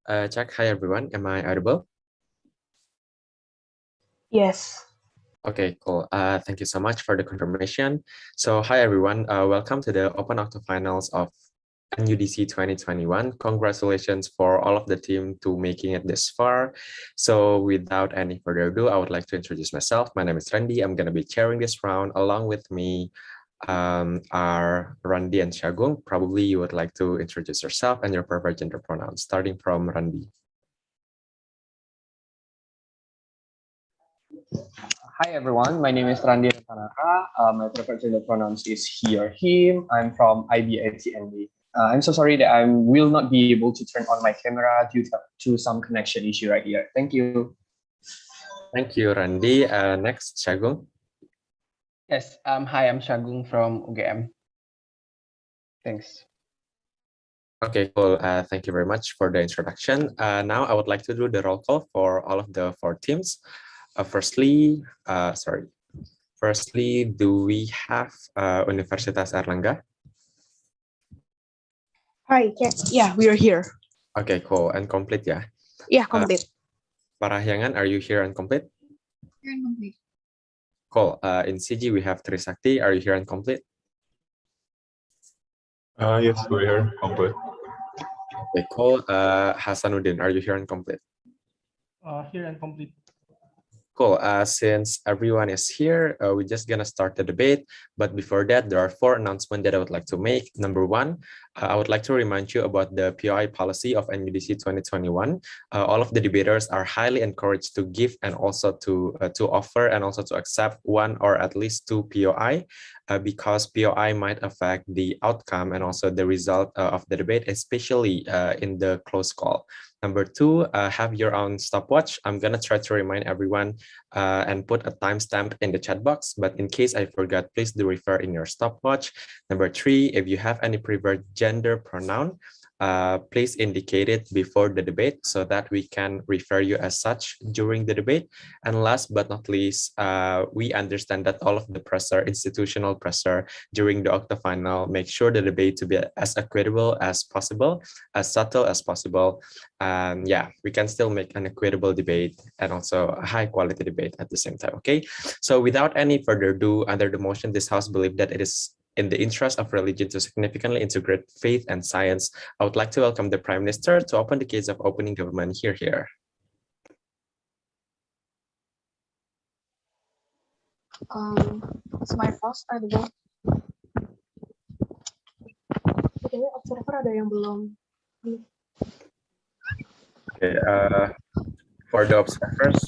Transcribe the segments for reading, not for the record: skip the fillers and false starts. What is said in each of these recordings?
Check. Hi, everyone. Am I audible? Yes. Okay, cool. Thank you so much for the confirmation. So, hi, everyone. Welcome to the Open Octofinals of NUDC 2021. Congratulations for all of the team to making it this far. So, without any further ado, I would like to introduce myself. My name is Randy. I'm going to be chairing this round. Along with me are Randy and Shagung. Probably you would like to introduce yourself and your preferred gender pronouns, starting from Randy. Hi everyone, my name is Randy Tanaka. My preferred gender pronouns is he or him. I'm from IBITND. I'm so sorry that I will not be able to turn on my camera due to some connection issue right here. Thank you. Thank you, Randy. Next, Shagung. Yes, hi, I'm Shagung from UGM. Thanks. Okay, cool. Thank you very much for the introduction. Now I would like to do the roll call for all of the 4 teams. Firstly, do we have Universitas Airlangga? Hi. Yeah, we are here. Okay, cool. And complete, yeah? Yeah, complete. Parahyangan, are you here and complete? Here and complete. Cool. In CG, we have Trisakti. Are you here and complete? Yes, we're here, complete. Okay, cool. Hasanuddin, are you here and complete? Here and complete. Cool. Since everyone is here, we're just gonna start the debate. But before that, there are 4 announcements that I would like to make. Number 1, I would like to remind you about the POI policy of NUDC 2021. All of the debaters are highly encouraged to give and also to offer and also to accept 1 or at least 2 POI, because POI might affect the outcome and also the result of the debate, especially in the close call. Number 2, have your own stopwatch. I'm gonna try to remind everyone and put a timestamp in the chat box, but in case I forgot, please do refer in your stopwatch. Number 3, if you have any preferred gender pronoun, please indicate it before the debate so that we can refer you as such during the debate. And last but not least, we understand that all of the pressure, institutional pressure during the octofinal, make sure the debate to be as equitable as possible, as subtle as possible. Yeah, we can still make an equitable debate and also a high quality debate at the same time, okay? So without any further ado, under the motion, this House believes that it is in the interest of religion to significantly integrate faith and science. I would like to welcome the Prime Minister to open the case of opening government here. Is my first audible? Oke, observer ada yang belum. Okay, for the observers,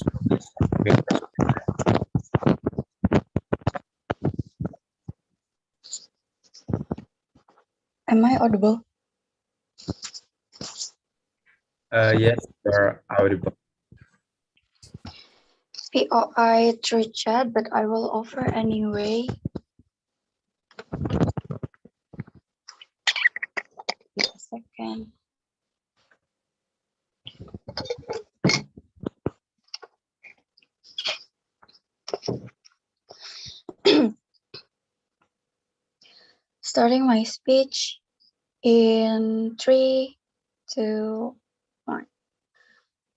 Am I audible? yes, you're audible. POI through chat, but I will offer anyway. Wait a second. Starting my speech in 3, 2, 1.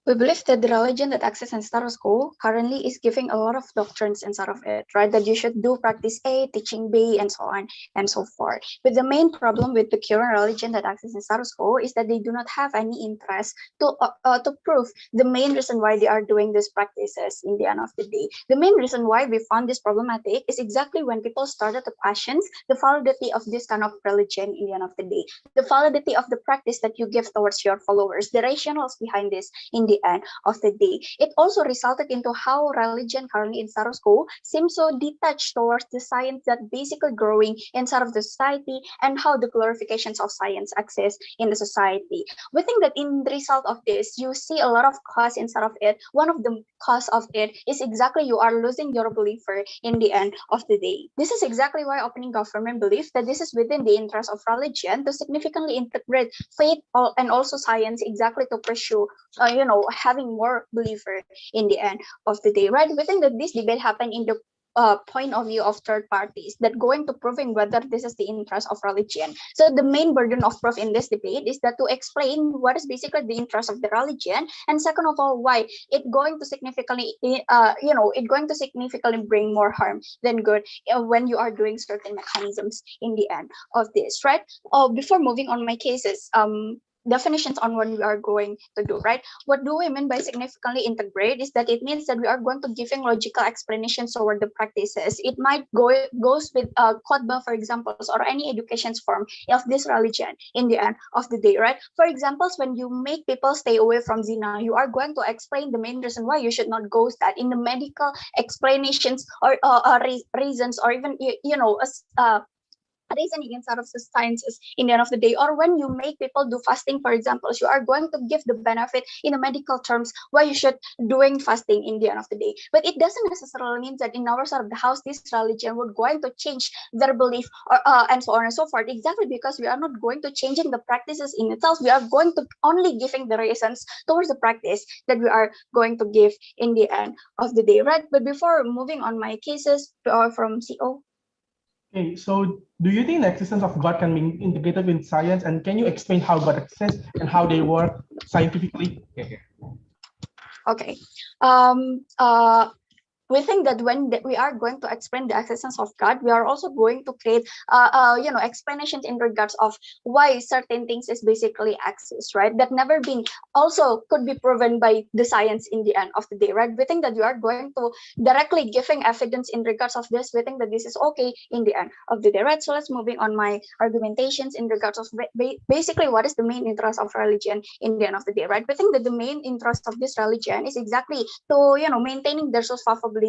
We believe that the religion that exists in status quo currently is giving a lot of doctrines inside of it, right? That you should do practice A, teaching B, and so on and so forth. But the main problem with the current religion that exists in status quo is that they do not have any interest to prove the main reason why they are doing these practices in the end of the day. The main reason why we found this problematic is exactly when people started to question the validity of this kind of religion in the end of the day, the validity of the practice that you give towards your followers, the rationales behind this in the end of the day. It also resulted into how religion currently in status quo seems so detached towards the science that basically growing inside of the society and how the glorifications of science exist in the society. We think that in the result of this, you see a lot of cause inside of it. One of the cause of it is exactly you are losing your believer in the end of the day. This is exactly why opening government believes that this is within the interest of religion to significantly integrate faith and also science exactly to pursue having more believer in the end of the day, right? We think that this debate happened in the point of view of third parties that going to proving whether this is the interest of religion. So the main burden of proof in this debate is that to explain what is basically the interest of the religion, and second of all, why it going to significantly, it going to significantly bring more harm than good when you are doing certain mechanisms in the end of this, right? Before moving on my cases, definitions on what we are going to do, right? What do we mean by significantly integrate is that it means that we are going to giving logical explanations over the practices. It might goes with khotbah, for example, or any education form of this religion in the end of the day, right? For examples, when you make people stay away from zina, you are going to explain the main reason why you should not go that in the medical explanations or reasons, or even reasoning inside of the sciences in the end of the day. Or when you make people do fasting, for example, you are going to give the benefit in the medical terms why you should doing fasting in the end of the day. But it doesn't necessarily mean that in our side of the house this religion would going to change their belief or and so on and so forth, exactly because we are not going to changing the practices in itself. We are going to only giving the reasons towards the practice that we are going to give in the end of the day, right? But before moving on my cases from CO. Okay, so do you think the existence of God can be integrated with science, and can you explain how God exists and how they work scientifically? Okay. We think that when we are going to explain the existence of God, we are also going to create, explanations in regards of why certain things is basically exist, right? That never been also could be proven by the science in the end of the day, right? We think that you are going to directly giving evidence in regards of this. We think that this is okay in the end of the day, right? So let's moving on my argumentations in regards of basically what is the main interest of religion in the end of the day, right? We think that the main interest of this religion is exactly to maintaining their survivability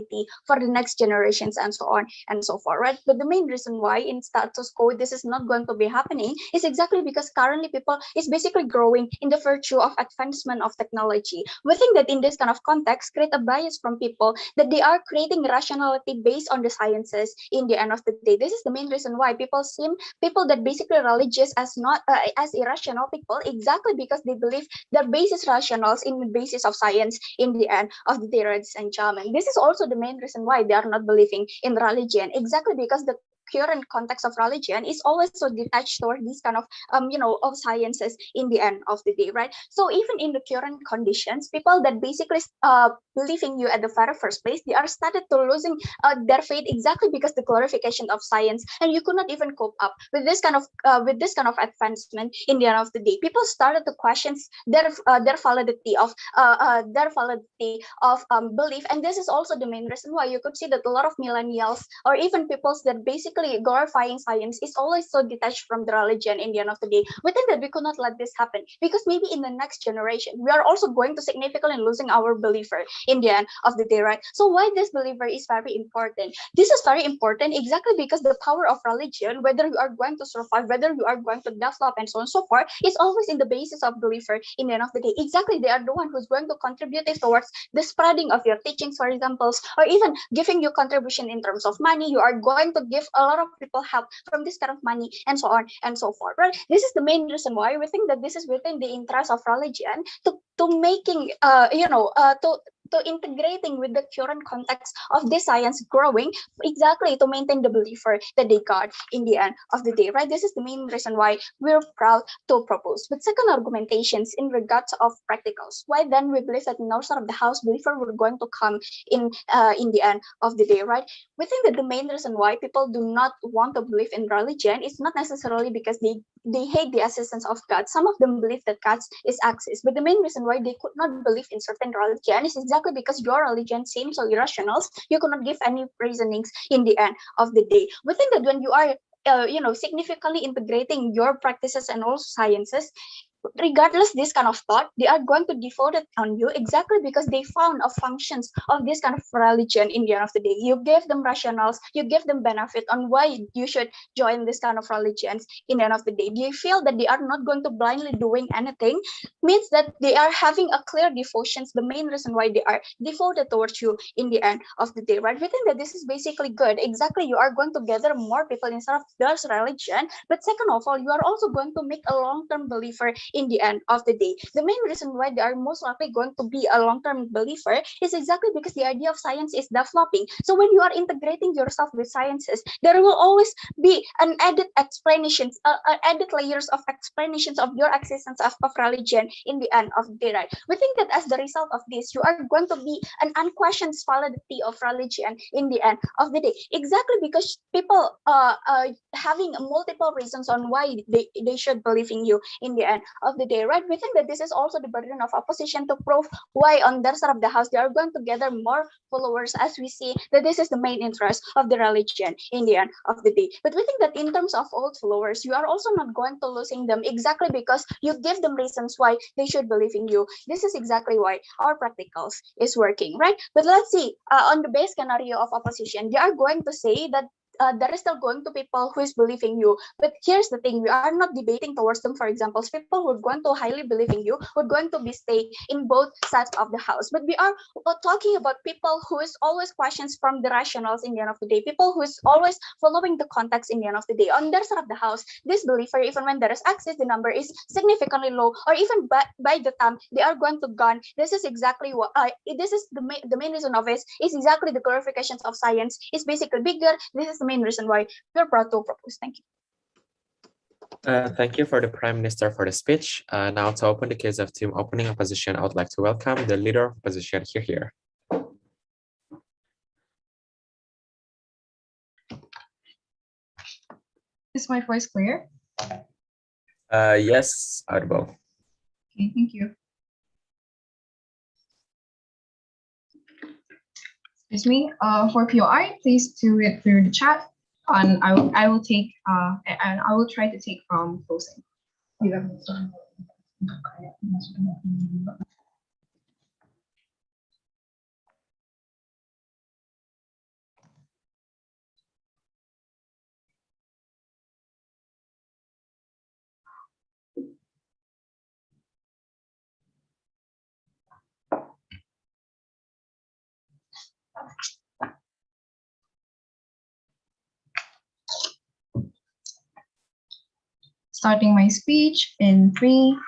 for the next generations and so on and so forth, right? But the main reason why in status quo this is not going to be happening is exactly because currently people is basically growing in the virtue of advancement of technology. We think that in this kind of context create a bias from people that they are creating rationality based on the sciences in the end of the day. This is the main reason why people that basically religious as not as irrational people, exactly because they believe their basis rationals in the basis of science in the end of the day, ladies and gentlemen. This is also the main reason why they are not believing in religion, exactly because the current context of religion is always so detached toward these kind of of sciences in the end of the day, right? So even in the current conditions, people that basically believing you at the very first place, they are started to losing their faith, exactly because the glorification of science, and you could not even cope up with this kind of advancement in the end of the day. People started to question their validity of belief, and this is also the main reason why you could see that a lot of millennials or even peoples that basically glorifying science is always so detached from the religion in the end of the day. We think that we could not let this happen because maybe in the next generation we are also going to significantly losing our believer in the end of the day, right? So why this believer is very important? This is very important exactly because the power of religion, whether you are going to survive, whether you are going to develop and so on and so forth, is always in the basis of believer in the end of the day. Exactly, they are the one who's going to contribute towards the spreading of your teachings, for examples, or even giving you contribution in terms of money. You are going to give a lot of people help from this kind of money and so on and so forth, right? This is the main reason why we think that this is within the interest of religion to making to integrating with the current context of this science growing, exactly to maintain the believer that they got in the end of the day, right? This is the main reason why we're proud to propose. But second argumentations in regards of practicals, why then we believe that in our side of the house believer we're going to come in the end of the day, right? We think that the main reason why people do not want to believe in religion is not necessarily because they hate the existence of God. Some of them believe that God is exists, but the main reason why they could not believe in certain religion is exactly because your religion seems so irrational. You could not give any reasonings in the end of the day. We think that when you are significantly integrating your practices and also sciences, regardless this kind of thought, they are going to default it on you, exactly because they found a functions of this kind of religion in the end of the day. You give them rationals, you give them benefit on why you should join this kind of religions in the end of the day. They feel that they are not going to blindly doing anything, means that they are having a clear devotions, the main reason why they are devoted towards you in the end of the day, right? We think that this is basically good. Exactly, you are going to gather more people inside of this religion, but second of all, you are also going to make a long-term believer in the end of the day. The main reason why they are most likely going to be a long-term believer is exactly because the idea of science is developing. So when you are integrating yourself with sciences, there will always be an added explanations, added layers of explanations of your existence of religion in the end of the day, right? We think that as the result of this, you are going to be an unquestioned validity of religion in the end of the day, exactly because people having multiple reasons on why they should believe in you in the end of the day, right? We think that this is also the burden of opposition to prove why on their side of the house they are going to gather more followers, as we see that this is the main interest of the religion in the end of the day. But we think that in terms of old followers, you are also not going to losing them exactly because you give them reasons why they should believe in you. This is exactly why our practicals is working, right? But let's see, on the base scenario of opposition, they are going to say that there is still going to people who is believing you. But here's the thing, we are not debating towards them. For example, people who are going to highly believe in you, who are going to be stay in both sides of the house. But we are talking about people who is always questions from the rationals in the end of the day, people who is always following the context in the end of the day. On their side of the house, this believer, even when there is access, the number is significantly low, or even by the time they are going to gone. This is exactly what this is the main reason of it is exactly the glorifications of science is basically bigger. This is the main reason why we're proud to propose. Thank you. Thank you for the Prime Minister for the speech. Now to open the case of team opening opposition, I would like to welcome the leader of opposition here. Is my voice clear? Yes, audible. Okay, thank you. Excuse me. For POI, please do it through the chat, and I will take and I will try to take from closing. Starting my speech in 3,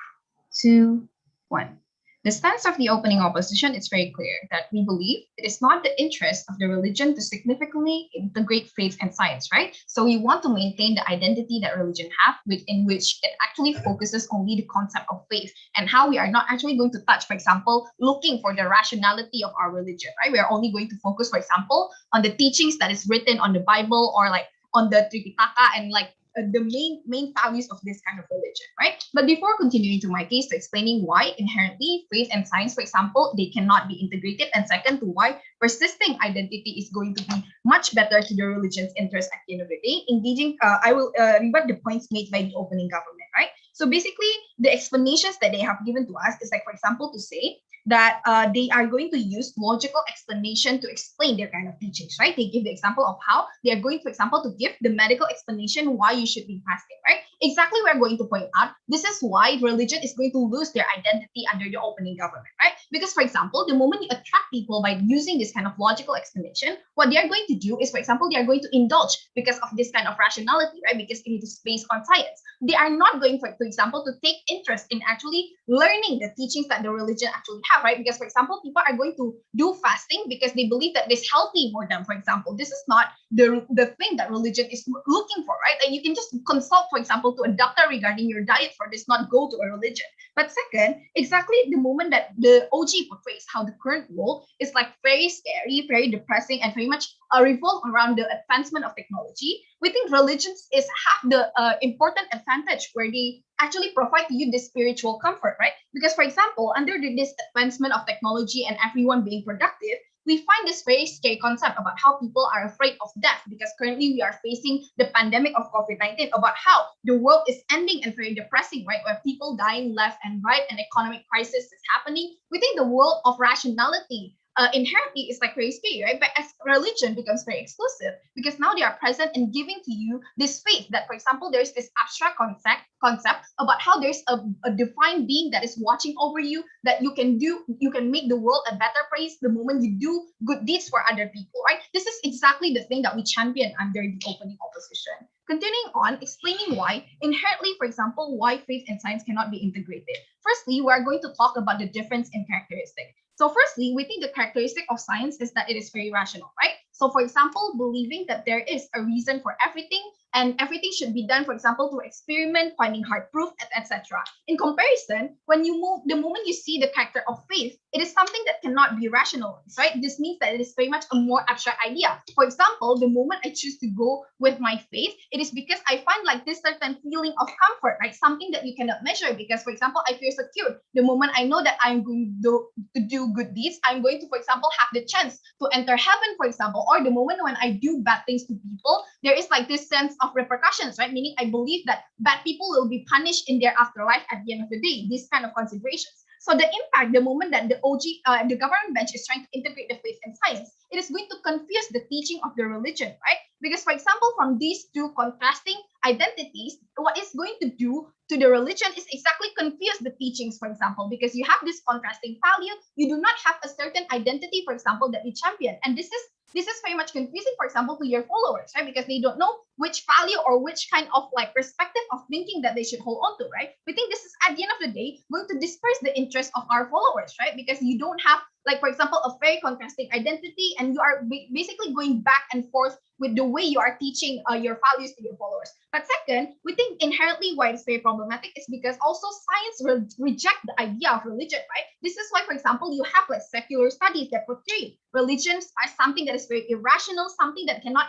2, 1. The stance of the opening opposition is very clear that we believe it is not the interest of the religion to significantly integrate faith and science, right? So we want to maintain the identity that religion have, in which it actually focuses only the concept of faith and how we are not actually going to touch, for example, looking for the rationality of our religion, right? We are only going to focus, for example, on the teachings that is written on the Bible or like on the Tripitaka and like the main values of this kind of religion, right? But before continuing to my case to explaining why inherently faith and science, for example, they cannot be integrated, and second to why persisting identity is going to be much better to the religion's interest at the end of the day, I will rebut the points made by the opening government, right? So basically, the explanations that they have given to us is like, for example, to say that they are going to use logical explanation to explain their kind of teachings, right? They give the example of how they are going, for example, to give the medical explanation why you should be fasting, right? Exactly, we're going to point out, this is why religion is going to lose their identity under the opening government, right? Because, for example, the moment you attract people by using this kind of logical explanation, what they are going to do is, for example, they are going to indulge because of this kind of rationality, right? Because it is based on science. They are not going, for example, to take interest in actually learning the teachings that the religion actually have, right? Because, for example, people are going to do fasting because they believe that it's healthy for them, for example. This is not the thing that religion is looking for, right? And you can just consult, for example, to a doctor regarding your diet for this, not go to a religion. But second, exactly the moment that the OG portrays how the current world is like very scary, very depressing, and very much revolve around the advancement of technology, we think religions have the important advantage where they actually provide to you this spiritual comfort, right? Because, for example, under this advancement of technology and everyone being productive, we find this very scary concept about how people are afraid of death, because currently we are facing the pandemic of COVID-19, about how the world is ending and very depressing, right? Where people dying left and right and economic crisis is happening. We think the world of rationality inherently is like very scary, right? But as religion becomes very exclusive, because now they are present and giving to you this faith that, for example, there's this abstract concept about how there's a defined being that is watching over you, that you can make the world a better place the moment you do good deeds for other people, right? This is exactly the thing that we champion under the opening opposition. continuing on, explaining why, inherently, for example, why faith and science cannot be integrated. Firstly, we are going to talk about the difference in characteristic. So firstly, we think the characteristic of science is that it is very rational, right? So for example, believing that there is a reason for everything and everything should be done, for example, through experiment, finding hard proof, etc. In comparison, the moment you see the character of faith, it is something that cannot be rationalized, right? This means that it is very much a more abstract idea. For example, the moment I choose to go with my faith, it is because I find like this certain feeling of comfort, right? Something that you cannot measure because, for example, I feel secure. The moment I know that I'm going to do good deeds, I'm going to, for example, have the chance to enter heaven, for example, or the moment when I do bad things to people, there is like this sense of repercussions, right? Meaning I believe that bad people will be punished in their afterlife at the end of the day, these kind of considerations. So the impact, the moment that the government bench is trying to integrate the faith and science, it is going to confuse the teaching of the religion, right? Because, for example, from these two contrasting identities, what it's going to do to the religion is exactly confuse the teachings, for example, because you have this contrasting value, you do not have a certain identity, for example, that you champion. And this is very much confusing, for example, to your followers, right? Because they don't know which value or which kind of like perspective of thinking that they should hold on to, right? We think this is at the end of the day going to disperse the interest of our followers, right? Because you don't have, like, for example, a very contrasting identity, and you are basically going back and forth with the way you are teaching your values to your followers. But second, we think inherently why it's very problematic is because also science reject the idea of religion, right? This is why, for example, you have like secular studies that portray religions as something that is very irrational, something that cannot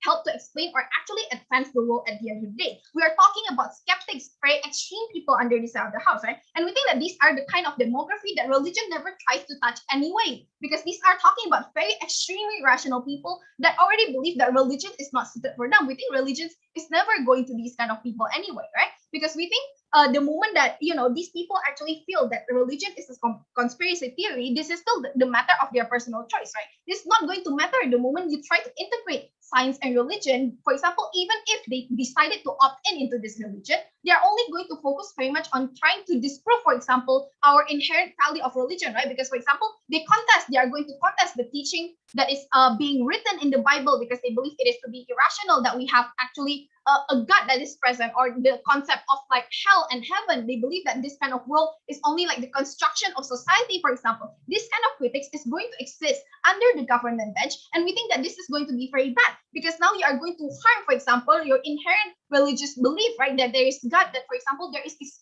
help to explain or actually advance the world at the end of the day. We are talking about skeptics, very extreme people under this side of the house, right? And we think that these are the kind of demography that religion never tries to touch anyway, because these are talking about very extremely rational people that already believe that religion is not suited for them. We think religion is never going to these kind of people anyway, right? Because we think the moment that, you know, these people actually feel that religion is a conspiracy theory, this is still the matter of their personal choice, right? This is not going to matter the moment you try to integrate science and religion. For example, even if they decided to opt into this religion, they are only going to focus very much on trying to disprove, for example, our inherent value of religion, right? Because, for example, they are going to contest the teaching that is being written in the Bible, because they believe it is to be irrational that we have actually a God that is present, or the concept of like hell and heaven. They believe that this kind of world is only like the construction of society, for example. This kind of critics is going to exist under the government bench, and we think that this is going to be very bad, because now you are going to harm, for example, your inherent religious belief, right? That there is God, that, for example, there is this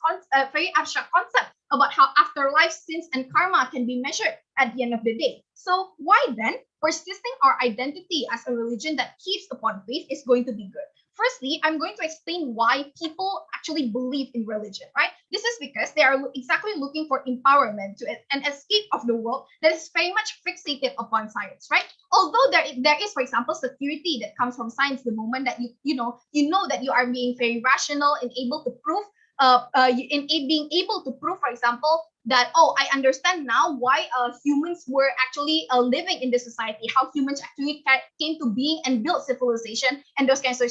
very abstract concept about how afterlife, sins, and karma can be measured at the end of the day. So why then persisting our identity as a religion that keeps upon faith is going to be good? Firstly, I'm going to explain why people actually believe in religion, right? This is because they are exactly looking for empowerment to an escape of the world that is very much fixated upon science, right? Although there is, for example, security that comes from science the moment that you know that you are being very rational and able to prove being able to prove, for example, that, oh, I understand now why humans were actually living in this society, how humans actually came to being and built civilization and those kinds of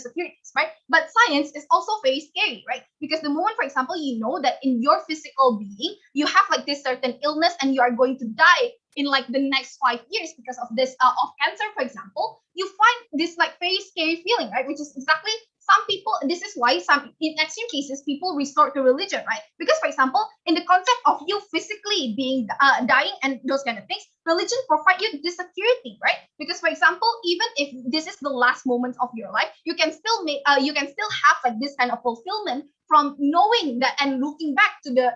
securities, right? But science is also very scary, right? Because the moment, for example, you know that in your physical being you have like this certain illness and you are going to die in like the next 5 years because of this of cancer, for example, you find this like very scary feeling, right? Which is exactly some people, this is why in extreme cases, people resort to religion, right? Because, for example, in the concept of you physically being dying and those kind of things, religion provide you this security, right? Because, for example, even if this is the last moment of your life, you can still have like this kind of fulfillment from knowing that and looking back to the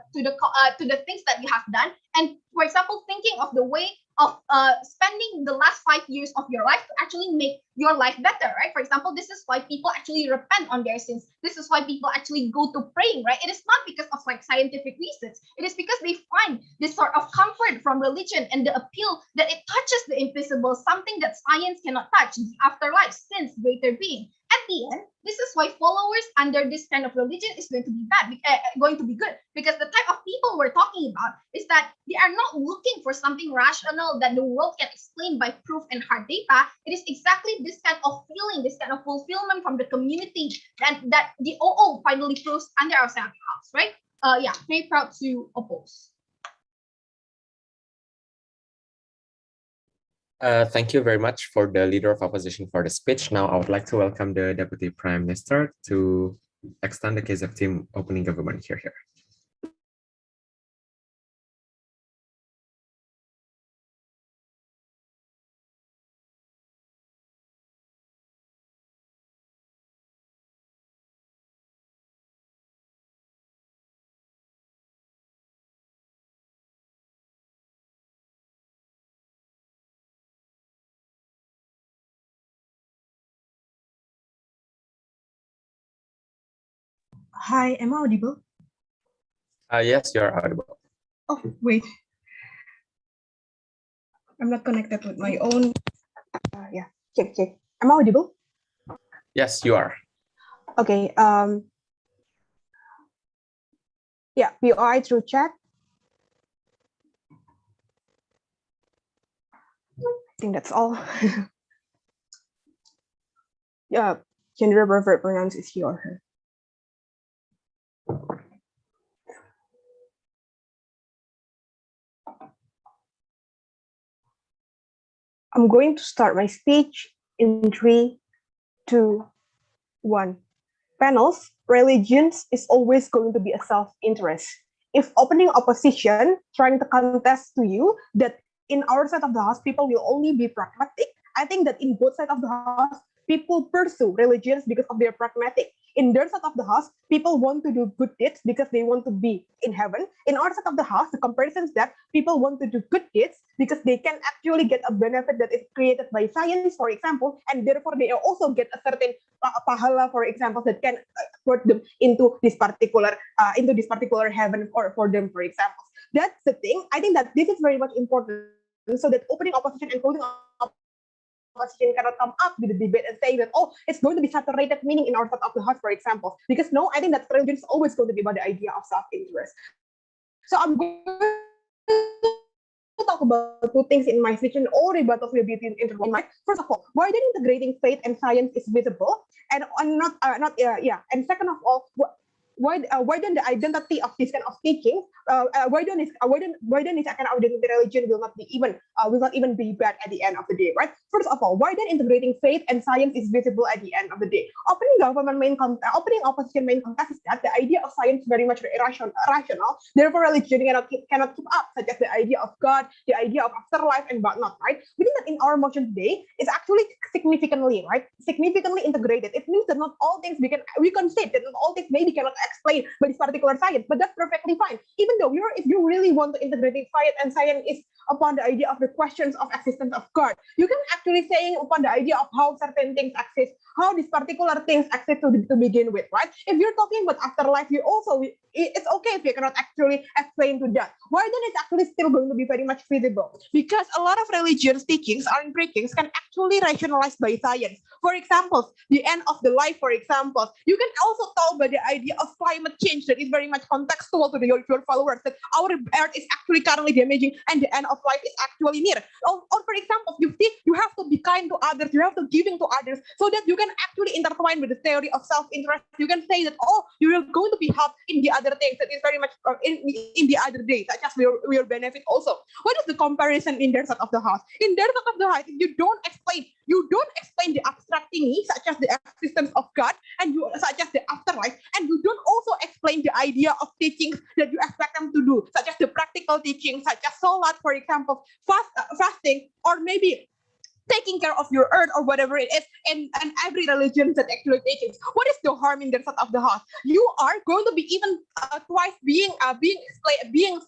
things that you have done, and, for example, thinking of the way of spending the last 5 years of your life to actually make your life better, right? For example, this is why people actually repent on their sins. This is why people actually go to praying, right? It is not because of like scientific reasons. It is because they find this sort of comfort from religion and the appeal that it touches the invisible, something that science cannot touch, the afterlife, sins, greater being. At the end, this is why followers under this kind of religion is going to be going to be good, because the type of people we're talking about is that they are not looking for something rational that the world can explain by proof and hard data. It is exactly this kind of feeling, this kind of fulfillment from the community that the OO finally proves under our house, right? Yeah, very proud to oppose. Thank you very much for the leader of opposition for the speech. Now I would like to welcome the Deputy Prime Minister to extend the case of team opening government here. Hi, am I audible? Yes, you're audible. Oh, wait. I'm not connected with my own. Yeah, check. Am I audible? Yes, you are. Okay. Yeah, POI through chat. I think that's all. Yeah, gender preferred pronouns is he or her. I'm going to start my speech in 3, 2, 1. Panels, religions is always going to be a self-interest. If opening opposition trying to contest to you that in our side of the house, people will only be pragmatic, I think that in both sides of the house, people pursue religions because of their pragmatic. In their side of the house, people want to do good deeds because they want to be in heaven. In our side of the house, the comparison is that people want to do good deeds because they can actually get a benefit that is created by science, for example, and therefore they also get a certain pahala, for example, that can put them into this particular heaven or for them, for example. That's the thing. I think that this is very much important, so that opening opposition and closing opposition cannot come up with the debate and saying that, oh, it's going to be saturated meaning in our side of the house, for example. Because no, I think that religion is always going to be about the idea of self-interest. So I'm going to talk about two things in my speech, and all rebuttals will be intertwined. First of all, why then integrating faith and science is visible, and and second of all, why then the identity of this kind of teaching, why then this kind of identity religion will not even be bad at the end of the day, right? First of all, why then integrating faith and science is visible at the end of the day? Opening opposition main contest is that the idea of science is very much rational. Therefore, religion cannot keep up, such as the idea of God, the idea of afterlife, and whatnot, right? We think that in our motion today is actually significantly integrated. It means that not all things we can say that not all things maybe cannot explain by this particular science, but that's perfectly fine. Even though if you really want to integrate science, and science is upon the idea of the questions of existence of God, you can actually saying upon the idea of how certain things exist, how these particular things exist to begin with, right? If you're talking about afterlife, it's okay if you cannot actually explain to that. Why then it's actually still going to be very much feasible? Because a lot of religious teachings or preachings can actually rationalized by science. For example, the end of the life, for example, you can also talk about the idea of climate change that is very much contextual to your followers, that our earth is actually currently damaging and the end of life is actually near. Or for example, you have to be kind to others, you have to giving to others, so that you can actually intertwine with the theory of self-interest. You can say that, oh, you are going to be helped in the other things that is very much in the other days, such as will benefit also. What is the comparison in their side of the house? In their side of the house, you don't explain the abstract thingy, such as the existence of God, and such as the afterlife, and you don't also explain the idea of teachings that you expect them to do, such as the practical teaching, such as salat, for example, fasting, or maybe taking care of your earth or whatever it is, and every religion that actually teaches. What is the harm in their side of the house? You are going to be even twice being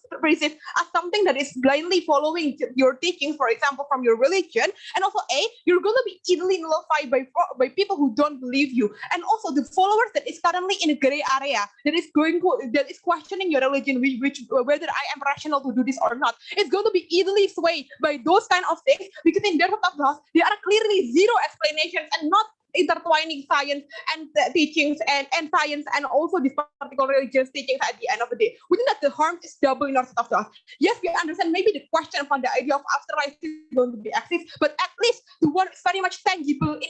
perceived as something that is blindly following your teachings, for example, from your religion, and also you're going to be easily nullified by people who don't believe you, and also the followers that is currently in a gray area that is questioning your religion, which whether I am rational to do this or not. It's going to be easily swayed by those kind of things, because in their side of the house, there are clearly zero explanations and not intertwining science and teachings and science and also this particular religious teachings at the end of the day. We think that the harm is double in our side of the house. Yes, we understand maybe the question upon the idea of afterlife is going to be exist, but at least the one is very much tangible in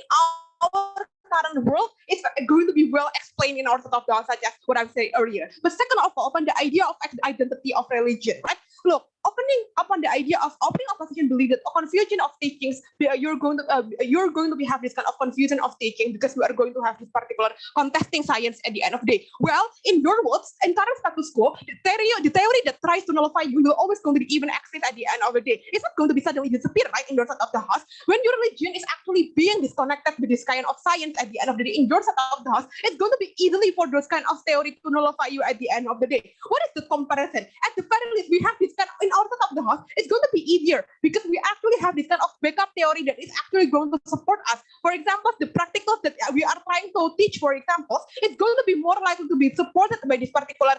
our current world is going to be well explained in our side of the house, such as what I said earlier. But second of all, upon the idea of identity of religion, right? Look, opening upon the idea of opening opposition believe that a confusion of teachings, you're going to be have this kind of confusion of teaching because we are going to have this particular contesting science at the end of the day. Well, in your words, in current status quo, the theory that tries to nullify you will always going to be even active at the end of the day. It's not going to be suddenly disappear right in your side of the house. When your religion is actually being disconnected with this kind of science at the end of the day in your side of the house, it's going to be easily for those kind of theory to nullify you at the end of the day. What is the comparison? At the very least, we have this kind of, in our side of the house, it's going to be easier because we actually have this kind of backup theory that is actually going to support us. For example, the practicals that we are trying to teach, for example, it's going to be more likely to be supported by this particular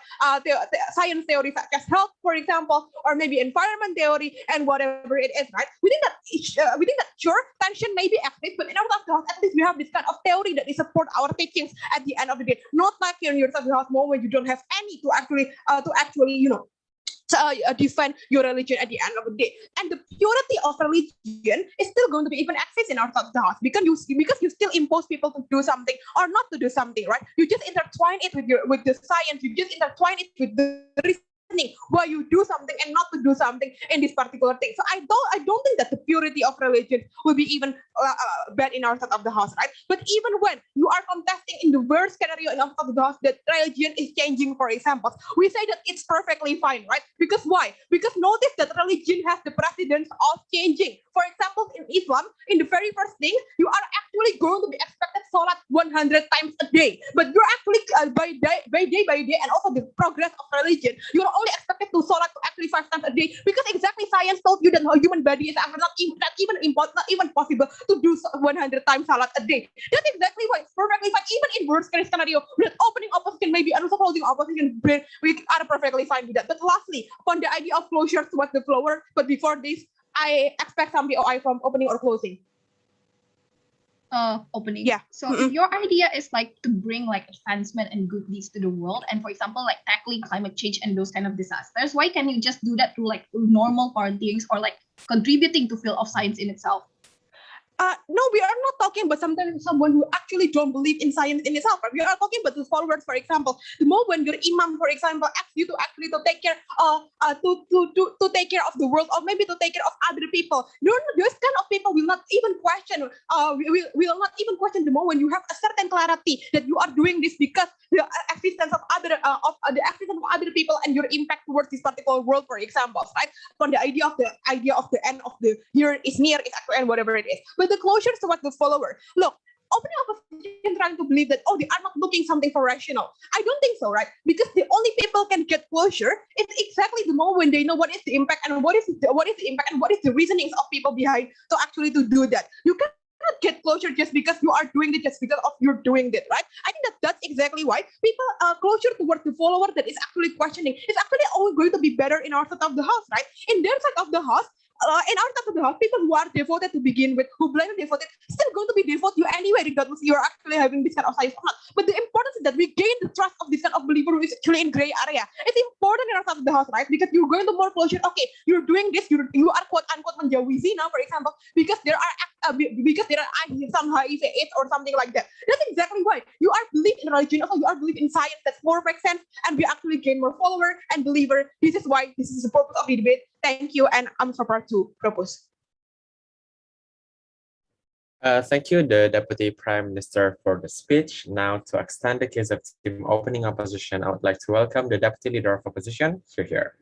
science theory such as health, for example, or maybe environment theory and whatever it is, right? We think that sure, tension may be active, but in our side of the house, at least we have this kind of theory that is support our teachings at the end of the day. Not like in your side of the house more where you don't have any to actually defend your religion at the end of the day. And the purity of religion is still going to be even accessed in our side of the house because you still impose people to do something or not to do something, right? You just intertwine it with the science, you just intertwine it with the reasoning why you do something and not to do something in this particular thing. So I don't think that the purity of religion will be even bad in our side of the house, right? But even when you are contesting in the worst scenario in our side of the house that religion is changing, for example, we say that it's perfectly fine, right? Because why? Because notice that religion has the precedence of changing. For example, in Islam, in the very first thing, you are actually going to be expected salat 100 times a day. But you're actually by day, and also the progress of religion, you're only expected to salat to actually 5 times a day because exactly science told you that the human body is not even possible to do 100 times salat a day. That's exactly why it's perfectly fine. Even in worst case scenario, with opening opposition maybe and also closing opposition, we are perfectly fine with that. But lastly, upon the idea of closure towards the flower, but before this, I expect some BOI from opening or closing. Opening. Yeah. So if your idea is like to bring like advancement and good deeds to the world, and for example, like tackling climate change and those kind of disasters, why can't you just do that through like normal partyings or like contributing to field of science in itself? No, we are not talking about someone who actually don't believe in science in itself. Right? We are talking about the followers, for example. The moment your imam, for example, asks you to actually to take care to take care of the world, or maybe to take care of other people, those kind of people will not even question. Will not even question the moment you have a certain clarity that you are doing this because the existence of other people and your impact towards this particular world, for example, right? On the idea of the end of the year is near, is actually and whatever it is. But the closure towards the follower. Look, opening opposition trying to believe that, oh, they are not looking something for rational. I don't think so, right? Because the only people can get closure is exactly the moment when they know what is the impact and what is the impact and what is the reasonings of people behind to actually to do that. You cannot get closure just because you are doing it, just because of you're doing it, right? I think that's exactly why people closure towards the follower that is actually questioning is actually always going to be better in our side of the house, right? In their side of the house, in our side of the house, people who are devoted to begin with, who blindly devoted, still going to be devoted you anyway, regardless you're actually having this kind of science or not. But the importance is that we gain the trust of this kind of believer who is actually in gray area. It's important in our side of the house, right? Because you're going to more closure. Okay, you're doing this. You are quote unquote menjauhi zina, for example, because there are some HIV AIDS or something like that. That's exactly why you are believe in religion, also you are believe in science. That's more makes sense, and we actually gain more follower and believer. This is why this is the purpose of the debate. Thank you, and I'm so proud to propose. Thank you, the Deputy Prime Minister, for the speech. Now, to extend the case of team opening opposition, I would like to welcome the Deputy Leader of Opposition here.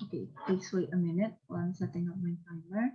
Okay, please wait a minute while I'm setting up my timer.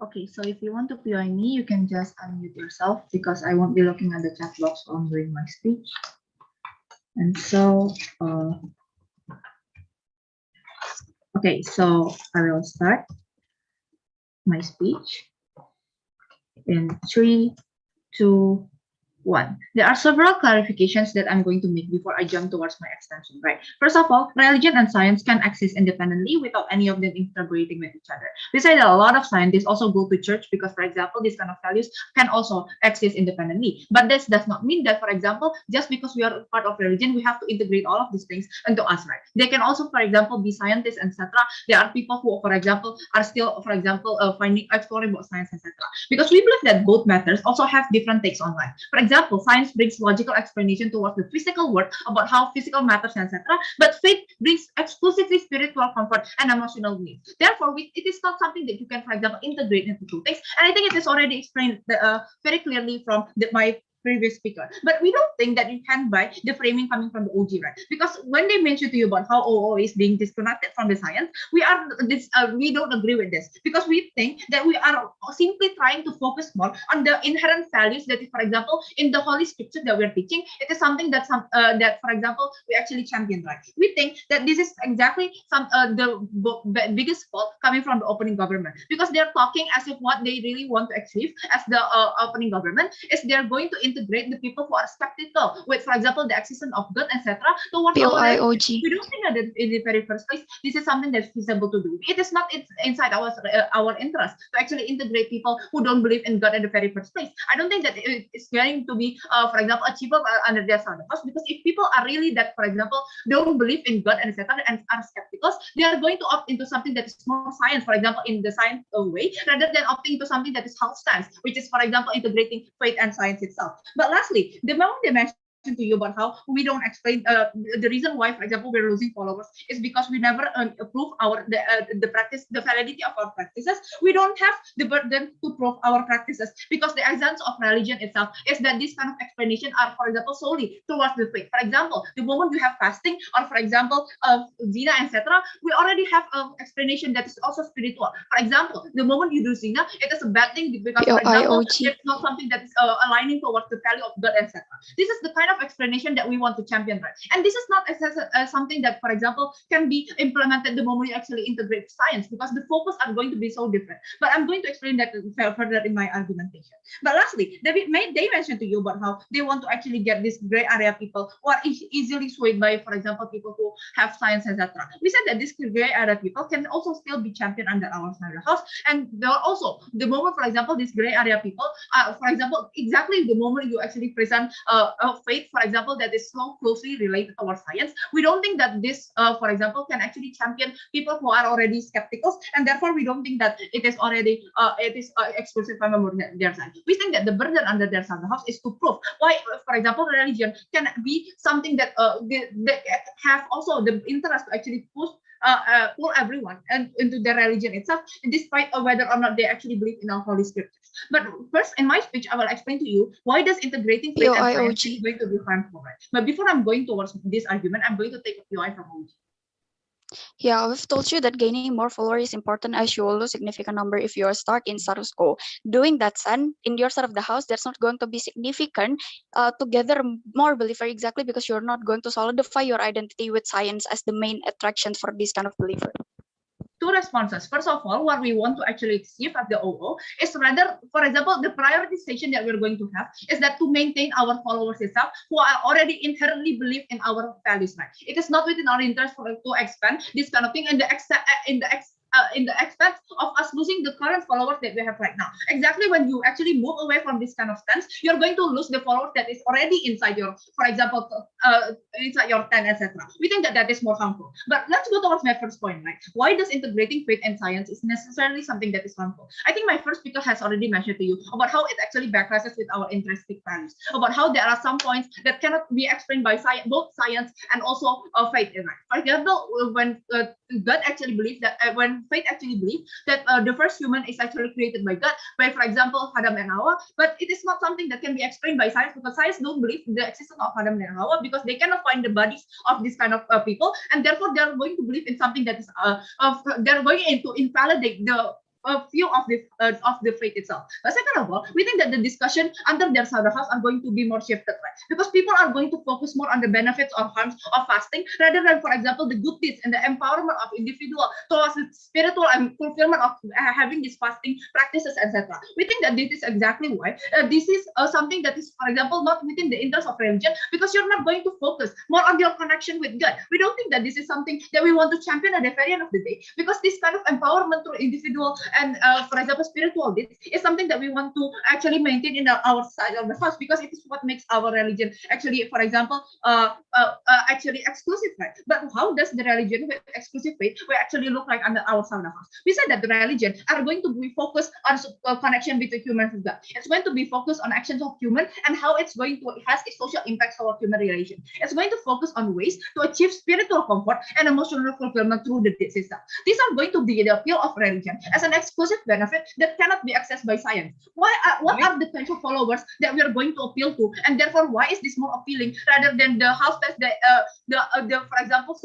Okay, so if you want to PI me, you can just unmute yourself because I won't be looking at the chat box while I'm doing my speech. And so, okay, so I will start my speech in 3, 2, 1. There are several clarifications that I'm going to make before I jump towards my extension, right? First of all, religion and science can exist independently without any of them integrating with each other. We say that a lot of scientists also go to church because, for example, these kind of values can also exist independently. But this does not mean that, for example, just because we are part of religion, we have to integrate all of these things into us, right? They can also, for example, be scientists, etc. There are people who, for example, are still, for example, exploring about science, etc. Because we believe that both methods also have different takes on life. For example, science brings logical explanation towards the physical world about how physical matters, etc. But faith brings exclusively spiritual comfort and emotional needs. Therefore, it is not something that you can, for example, integrate into two things. And I think it is already explained very clearly from my previous speaker. But we don't think that you can buy the framing coming from the OG, right? Because when they mention to you about how OO is being disconnected from the science, we don't agree with this, because we think that we are simply trying to focus more on the inherent values that, for example, in the Holy Scripture that we're teaching, it is something that for example, we actually champion, right? We think that this is exactly the biggest fault coming from the opening government, because they're talking as if what they really want to achieve as the opening government is they're going to integrate the people who are skeptical with, for example, the existence of God, etc. towards our religion. We don't think that in the very first place this is something that's feasible to do. It is not inside our interest to actually integrate people who don't believe in God in the very first place. I don't think that it's going to be, for example, achievable under their house, because if people are really that, for example, don't believe in God, etc., and are skeptical, they are going to opt into something that is more science, for example, in the science way, rather than opting into something that is half science, which is, for example, integrating faith and science itself. But lastly, the moment they mentioned to you about how we don't explain the reason why, for example, we're losing followers is because we never prove the validity of our practices. We don't have the burden to prove our practices, because the essence of religion itself is that this kind of explanation are, for example, solely towards the faith. For example, the moment you have fasting, or for example, zina, etc., we already have an explanation that is also spiritual. For example, the moment you do zina, it is a bad thing because, for example, it's not something that is aligning towards the value of God, etc. This is the kind of explanation that we want to champion, right? And this is not something that, for example, can be implemented the moment you actually integrate science, because the focus are going to be so different. But I'm going to explain that further in my argumentation. But lastly, they mentioned to you about how they want to actually get this gray area people who are easily swayed by, for example, people who have science, etc. We said that this gray area people can also still be championed under our scenario house. And there are also the moment, for example, these gray area people, for example, exactly the moment you actually present faith, for example, that is so closely related to our science, we don't think that this, for example, can actually champion people who are already skeptical, and therefore we don't think that it is already exclusive from their side. We think that the burden under their side house is to prove why, for example, religion can be something that they have also the interest to actually pull everyone and into their religion itself, despite whether or not they actually believe in our Holy Scriptures. But first, in my speech, I will explain to you why does integrating faith and science is going to be harmful, right? But before I'm going towards this argument, I'm going to take a POI from OG. Yeah, we've told you that gaining more followers is important, as you will lose significant number if you are stuck in status quo. Doing that, son, in your side of the house, that's not going to be significant to gather more believer, exactly because you're not going to solidify your identity with science as the main attraction for this kind of believer. Two responses. First of all, what we want to actually achieve at the OO is rather, for example, the prioritization that we're going to have is that to maintain our followers itself who are already inherently believe in our values, right? It is not within our interest to expand this kind of thing in the expense of us losing the current followers that we have right now. Exactly when you actually move away from this kind of stance, you're going to lose the followers that is already inside your, for example, inside your tent, etc. We think that that is more harmful. But let's go towards my first point, right? Why does integrating faith and science is necessarily something that is harmful? I think my first speaker has already mentioned to you about how it actually backlashes with our intrinsic values, about how there are some points that cannot be explained by science, both science and also faith. For example, when God actually believes that, when faith actually believes that the first human is actually created by God, by, for example, Adam and Hawa, but it is not something that can be explained by science, because science don't believe the existence of Adam and Hawa, because they cannot find the bodies of this kind of people, and therefore they are going to believe in something that is they're going to invalidate the view of the faith itself. But second of all, we think that the discussion under their Salah house are going to be more shifted, right? Because people are going to focus more on the benefits or harms of fasting rather than, for example, the good deeds and the empowerment of individual towards the spiritual and fulfillment of having these fasting practices, etc. We think that this is exactly why this is something that is, for example, not within the interest of religion, because you're not going to focus more on your connection with God. We don't think that this is something that we want to champion at the very end of the day, because this kind of empowerment through individual and, for example, spiritual deeds is something that we want to actually maintain in our side of the house, because it is what makes our religion actually, for example, actually exclusive, right? But how does the religion with exclusive faith will actually look like under our Salah house? We said that the religion are going to be focused on connection between humans and God. It's going to be focused on actions of human and how it's going to has a social impact on human relation. It's going to focus on ways to achieve spiritual comfort and emotional fulfillment through the deed system. These are going to be the appeal of religion as an exclusive benefit that cannot be accessed by science. What are the kinds of followers that we are going to appeal to, and therefore why is this more appealing rather than the house that for example,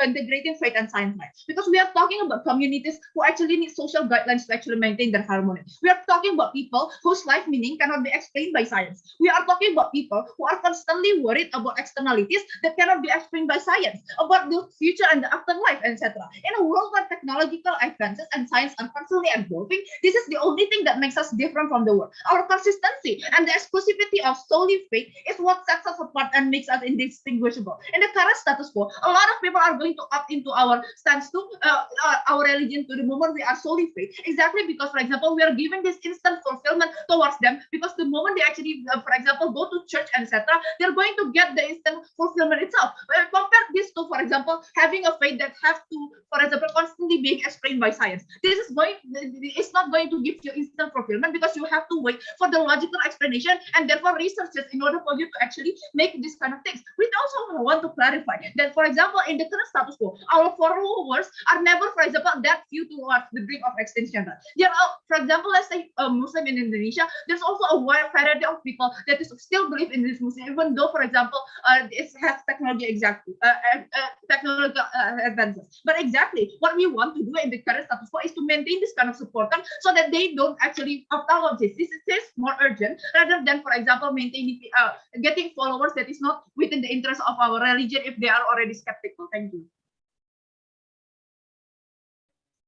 integrating faith and science, right? Because we are talking about communities who actually need social guidelines to actually maintain their harmony. We are talking about people whose life meaning cannot be explained by science. We are talking about people who are constantly worried about externalities that cannot be explained by science, about the future and the afterlife, etc. In a world where technological advances and science are constantly evolving, this is the only thing that makes us different from the world. Our consistency and the exclusivity of solely faith is what sets us apart and makes us indistinguishable. In the current status quo, a lot of people are going to opt into our stance to our religion to the moment we are solely faith, exactly because, for example, we are giving this instant fulfillment towards them, because the moment they actually, for example, go to church, etc., they're going to get the instant fulfillment itself. Compare this to, for example, having a faith that have to, for example, constantly being explained by science. It's not going to give you instant fulfillment, because you have to wait for the logical explanation and therefore researches in order for you to actually make this kind of things. We also want to clarify that, for example, in the current status quo, our followers are never, for example, that few towards the brink of extinction. There are, for example, let's say a Muslim in Indonesia, there's also a wide variety of people that is still believe in this Muslim, even though, for example, it has technological advances. But exactly what we want to do in the current status quo is to maintain this kind of support, so that they don't actually opt out of this. This is more urgent rather than, for example, maintaining getting followers that is not within the interest of our religion if they are already skeptical. Thank you.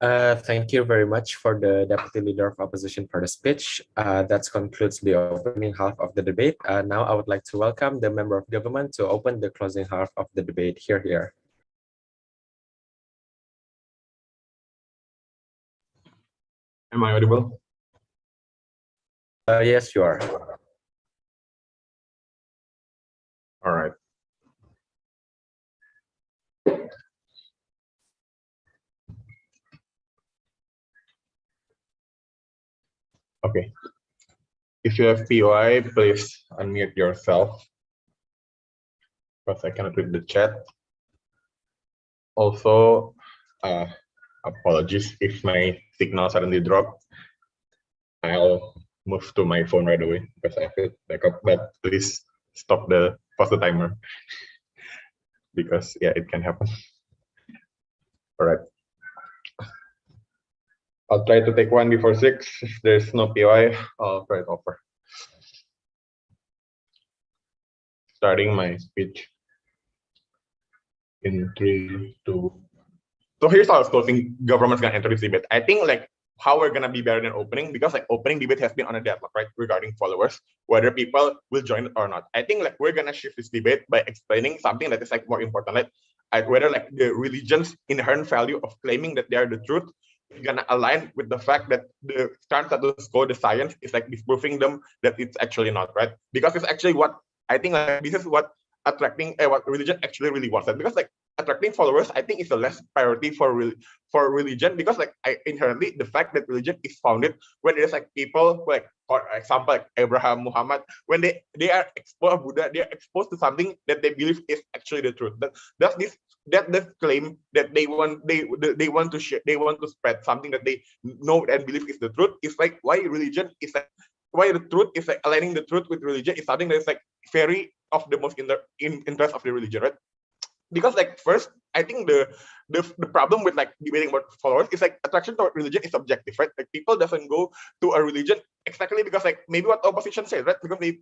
Thank you very much for the Deputy Leader of Opposition for the speech. That concludes the opening half of the debate. Now I would like to welcome the Member of Government to open the closing half of the debate. Here. Am I audible? Yes, you are. All right. Okay. If you have POI, please unmute yourself, because I cannot read the chat. Also, apologies if my signal suddenly dropped. I'll move to my phone right away because I feel backup. But please pause the timer, because yeah, it can happen. All right. I'll try to take one before 6. If there's no POI, I'll try it over. Starting my speech in 3, 2. So here's how I was think government's gonna enter this debate. I think like how we're gonna be better than opening, because like opening debate has been on a deadlock, right, regarding followers, whether people will join it or not. I think like we're gonna shift this debate by explaining something that is like more important, like whether like the religion's inherent value of claiming that they are the truth is gonna align with the fact that the current status quo, the science, is like disproving them that it's actually not, right? Because it's actually what I think like this is what attracting what religion actually really wants. Because like attracting followers, I think, is a less priority for religion, because like inherently the fact that religion is founded when there's like people like, for example, like Abraham, Muhammad, when they are exposed, Buddha, they are exposed to something that they believe is actually the truth. That's this claim that they want to share, they want to spread something that they know and believe is the truth. It's like why religion is like, why the truth is like aligning the truth with religion is something that is like very of the most interest of the religion, right? Because like first, I think the problem with like debating about followers is like attraction toward religion is subjective, right? Like people doesn't go to a religion exactly because like maybe what opposition says, right? Because they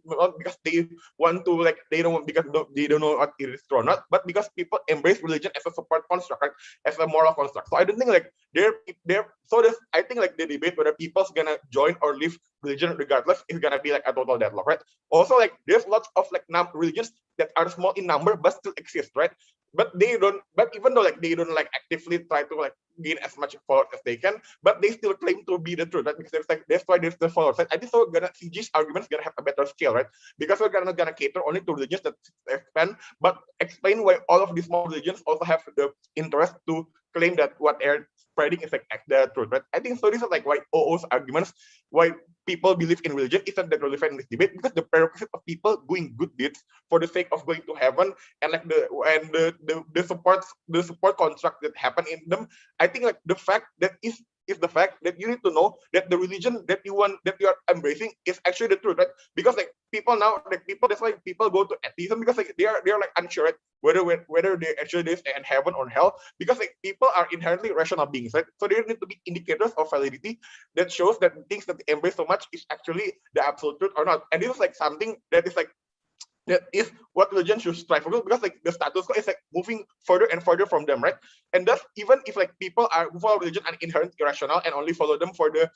want to like they don't know what it is true or not, but because people embrace religion as a support construct, right? As a moral construct. So I don't think like I think like the debate whether people's gonna join or leave religion regardless is gonna be like a total deadlock, right? Also like there's lots of like religions that are small in number but still exist, right? But even though like they don't like actively try to like gain as much followers as they can, but they still claim to be the truth, right? Because that's why there's the followers. Right? I think so. CG's arguments gonna have a better scale, right? Because we're gonna cater only to religions that expand, but explain why all of these small religions also have the interest to claim that what they're spreading is like the truth, right? I think so. This is like why OO's arguments, why people believe in religion isn't that relevant in this debate, because the prerequisite of people doing good deeds for the sake of going to heaven and like the support construct that happen in them. I think like the fact that is the fact that you need to know that the religion that you are embracing is actually the truth, right? Because like people now, like people, that's why people go to atheism, because like they are like unsure, right? Whether they actually live in heaven or hell, because like people are inherently rational beings, right? So there need to be indicators of validity that shows that things that they embrace so much is actually the absolute truth or not. And this is like something that is like that is what religion should strive for, because like the status quo is like moving further and further from them, right? And thus, even if like people who follow religion are inherently irrational and only follow them for the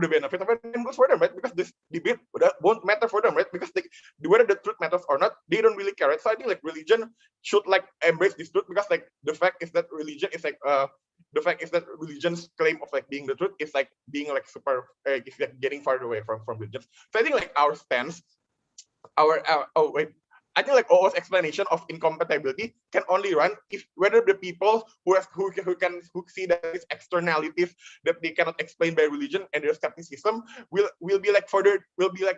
benefit of it, then good for them, right? Because this debate won't matter for them, right? Because like whether the truth matters or not, they don't really care, right? So I think like religion should like embrace this truth, because like the fact is that religion is like religion's claim of like being the truth is like being like super is like getting farther away from religion. So I think like our stance, I think like OO's explanation of incompatibility can only run if whether the people who see that these externalities that they cannot explain by religion and their skepticism will be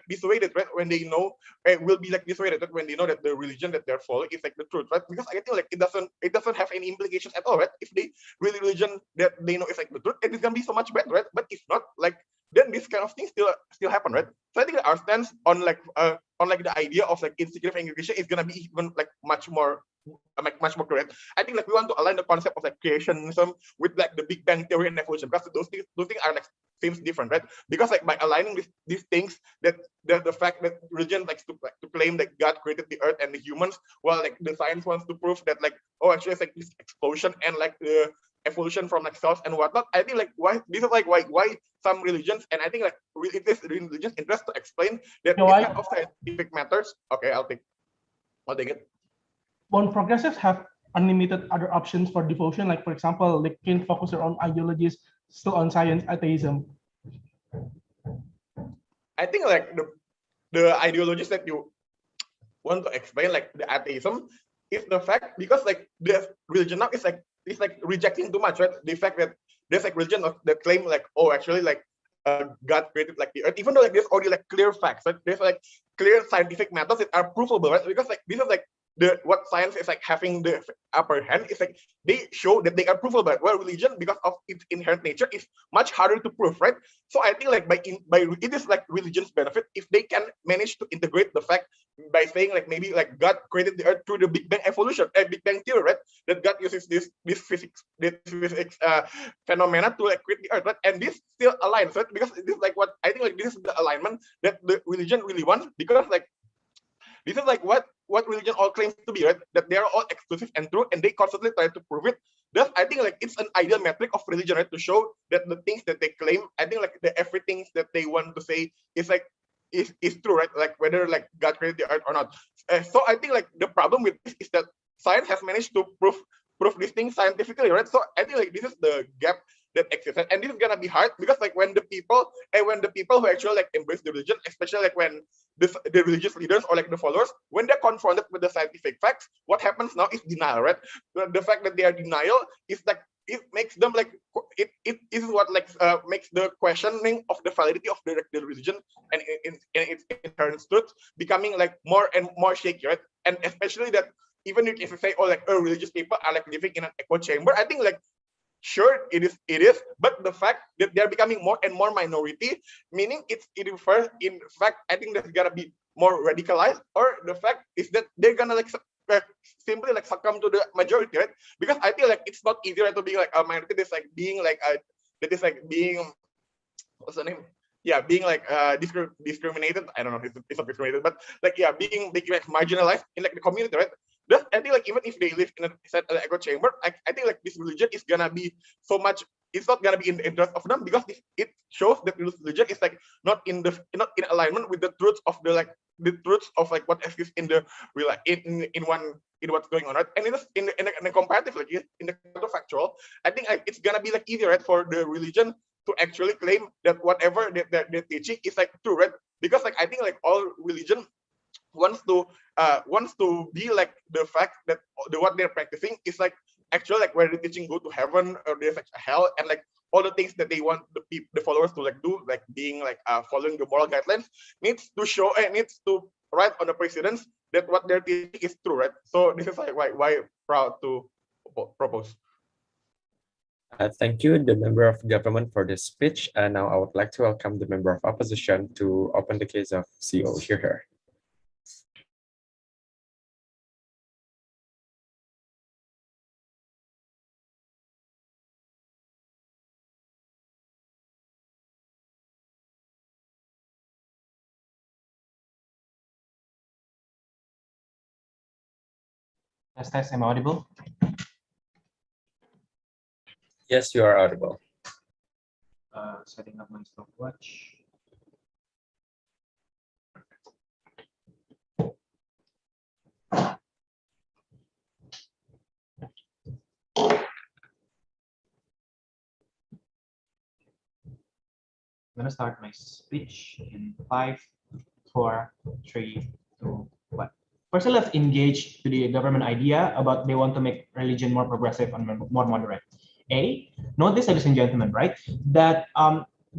dissuaded, right? When they know will be like dissuaded when they know that the religion that they're following is like the truth, right? Because I think like it doesn't have any implications at all, right? If they religion that they know is like the truth, it is gonna be so much better, right? But if not, like then this kind of things still happen, right? So I think our stance on the idea of like institutive engagement is gonna be even like much more correct. I think like we want to align the concept of like creationism with like the Big Bang theory and evolution, because those things are like seems different, right? Because like by aligning these things, that the fact that religion likes to claim that God created the earth and the humans, while like the science wants to prove that like actually it's like this explosion and like the evolution from like cells and whatnot. I think like why some religions, and I think like it is religions' interest to explain that this kind of scientific matters. Okay, I'll take it. When progressives have unlimited other options for devotion, like for example, they can focus their own ideologies still on science, atheism. I think like the ideologies that you want to explain, like the atheism, is the fact because like the religion now is like rejecting too much, right? The fact that there's like religion that claim like actually like God created like the earth, even though like there's already like clear facts, right? There's like clear scientific methods that are provable, right? Because like this is like what science is like having the upper hand is like they show that they are provable, but well, religion, because of its inherent nature, is much harder to prove, right? So I think like by it is like religion's benefit if they can manage to integrate the fact by saying like maybe like God created the earth through the Big Bang evolution, Big Bang theory, right? That God uses this physics phenomena to like create the earth, right? And this still aligns, right? Because this is like what I think like this is the alignment that the religion really wants, because like this is like what religion all claims to be, right? That they are all exclusive and true, and they constantly try to prove it. Thus, I think like it's an ideal metric of religion, right? To show that the things that they claim, I think like the everything that they want to say is like is true, right? Like whether like God created the earth or not. So I think like the problem with this is that science has managed to prove these things scientifically, right? So I think like this is the gap that exists, and this is gonna be hard because like when the people who actually like embrace the religion, especially like when the religious leaders or like the followers, when they're confronted with the scientific facts, what happens now is denial, right? The fact that they are denial is like it makes them like it is what like makes the questioning of the validity of the religion and in its inherent truth becoming like more and more shaky, right? And especially that even if you say religious people are like living in an echo chamber, I think like sure it is, but the fact that they're becoming more and more minority, meaning it refers, in fact, I think that's gonna be more radicalized, or the fact is that they're gonna like like simply like succumb to the majority, right? Because I feel like it's not easier to be like a minority. It's like being like a that is like being what's the name? Yeah, being like discriminated. I don't know if it's not discriminated, but like yeah, being like marginalized in like the community, right? Just I think like even if they live in an echo chamber, I think like this religion is gonna be so much. It's not gonna be in the interest of them because it shows that this religion is like not in alignment with the truths of the truths of like what exists in the real like in what's going on, right? And in a comparative like in the counterfactual, I think it's gonna be like easier, right, for the religion to actually claim that whatever they're teaching is like true, right? Because like I think like all religion wants to be like the fact that what they're practicing is like actually like where the teaching go to heaven or there's like hell, and like all the things that they want the followers to like do, like being like following the moral guidelines, needs to write on the precedence that what they're teaching is true, right? So this is like why proud to propose. Thank you, the member of government, for this speech. And now I would like to welcome the member of opposition to open the case of CO. Here. Am I audible? Yes, you are audible. Setting up my stopwatch. I'm gonna start my speech in 5, 4, 3, 2, 1. First, let's engage to the government idea about they want to make religion more progressive and more moderate. Notice, ladies and gentlemen, right, that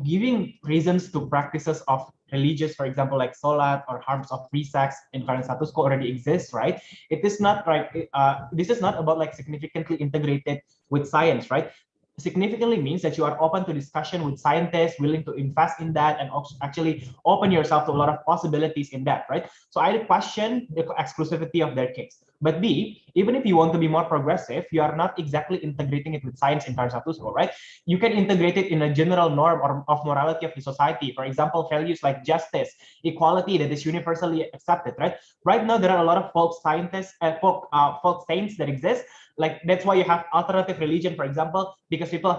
giving reasons to practices of religious, for example, like solat or harms of free sex in current status quo already exists, right? It is not right. This is not about like significantly integrated with science, right? Significantly means that you are open to discussion with scientists, willing to invest in that, and also actually open yourself to a lot of possibilities in that, right? So I question the exclusivity of their case. But B, even if you want to be more progressive, you are not exactly integrating it with science in status quo, right? You can integrate it in a general norm of morality of the society. For example, values like justice, equality that is universally accepted, right? Right now, there are a lot of folk scientists, folk saints that exist. Like that's why you have alternative religion, for example, because people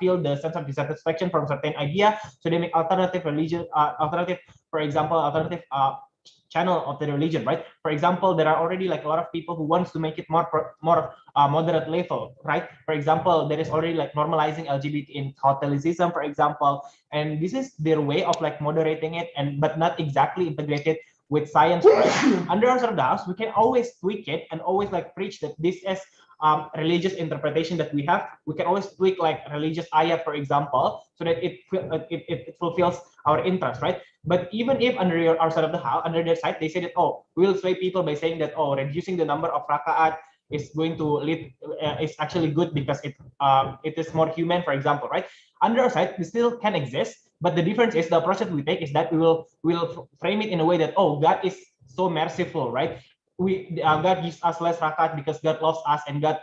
feel the sense of dissatisfaction from certain idea, so they make alternative religion, alternative channel of the religion, right? For example, there are already like a lot of people who wants to make it more moderate level, right? For example, there is already like normalizing LGBT in Catholicism, for example, and this is their way of like moderating it, and but not exactly integrated with science, right? Under our the house, we can always tweak it and always like preach that this is religious interpretation that we have. We can always tweak like religious ayat, for example, so that it fulfills our interest, right? But even if under our side of the house, under their side, they say that, oh, we will sway people by saying that, oh, reducing the number of rakaat is going to lead, is actually good because it is more human, for example, right? Under our side, this still can exist, but the difference is the approach that we take is that we will frame it in a way that, oh, God is so merciful, right? God gives us less rakaat because God loves us and God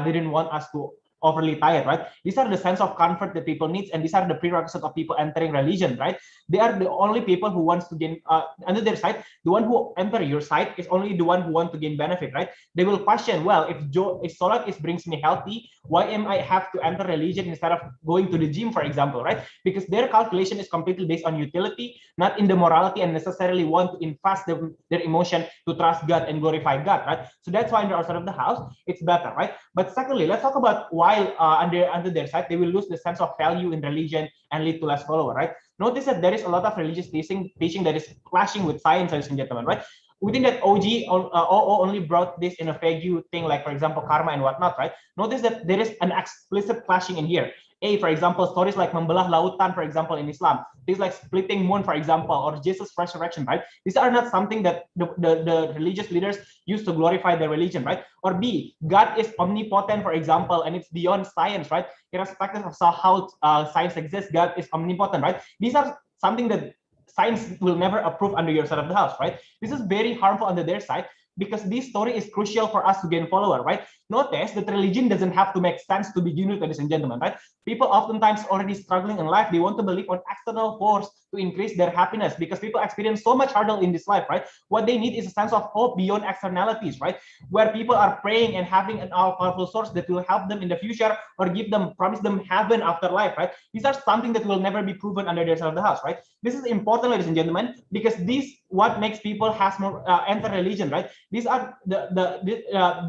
didn't want us to overly tired, right? These are the sense of comfort that people need, and these are the prerequisites of people entering religion, right? They are the only people who wants to gain, under their side, the one who enter your side is only the one who want to gain benefit, right? They will question, well, if Salat brings me healthy, why am I have to enter religion instead of going to the gym, for example, right? Because their calculation is completely based on utility, not in the morality, and necessarily want to invest their emotion to trust God and glorify God, right? So that's why under our side of the house, it's better, right? But secondly, let's talk about why under their side, they will lose the sense of value in religion and lead to less follower, right? Notice that there is a lot of religious teaching that is clashing with science, ladies and gentlemen, right? We think that OO only brought this in a vague thing, like, for example, karma and whatnot, right? Notice that there is an explicit clashing in here. For example, stories like membelah lautan, for example, in Islam, things like splitting moon, for example, or Jesus' resurrection, right? These are not something that the religious leaders use to glorify their religion, right? Or B, God is omnipotent, for example, and it's beyond science, right? Irrespective of how science exists, God is omnipotent, right? These are something that science will never approve under your side of the house, right? This is very harmful under their side because this story is crucial for us to gain follower, right? Notice that religion doesn't have to make sense to begin with, ladies and gentlemen, right? People oftentimes already struggling in life, they want to believe on external force to increase their happiness, because people experience so much hurdle in this life, right? What they need is a sense of hope beyond externalities, right? Where people are praying and having an all-powerful source that will help them in the future or promise them heaven after life, right? These are something that will never be proven under their side of the house, right? This is important, ladies and gentlemen, because this what makes people has more enter religion, right? These are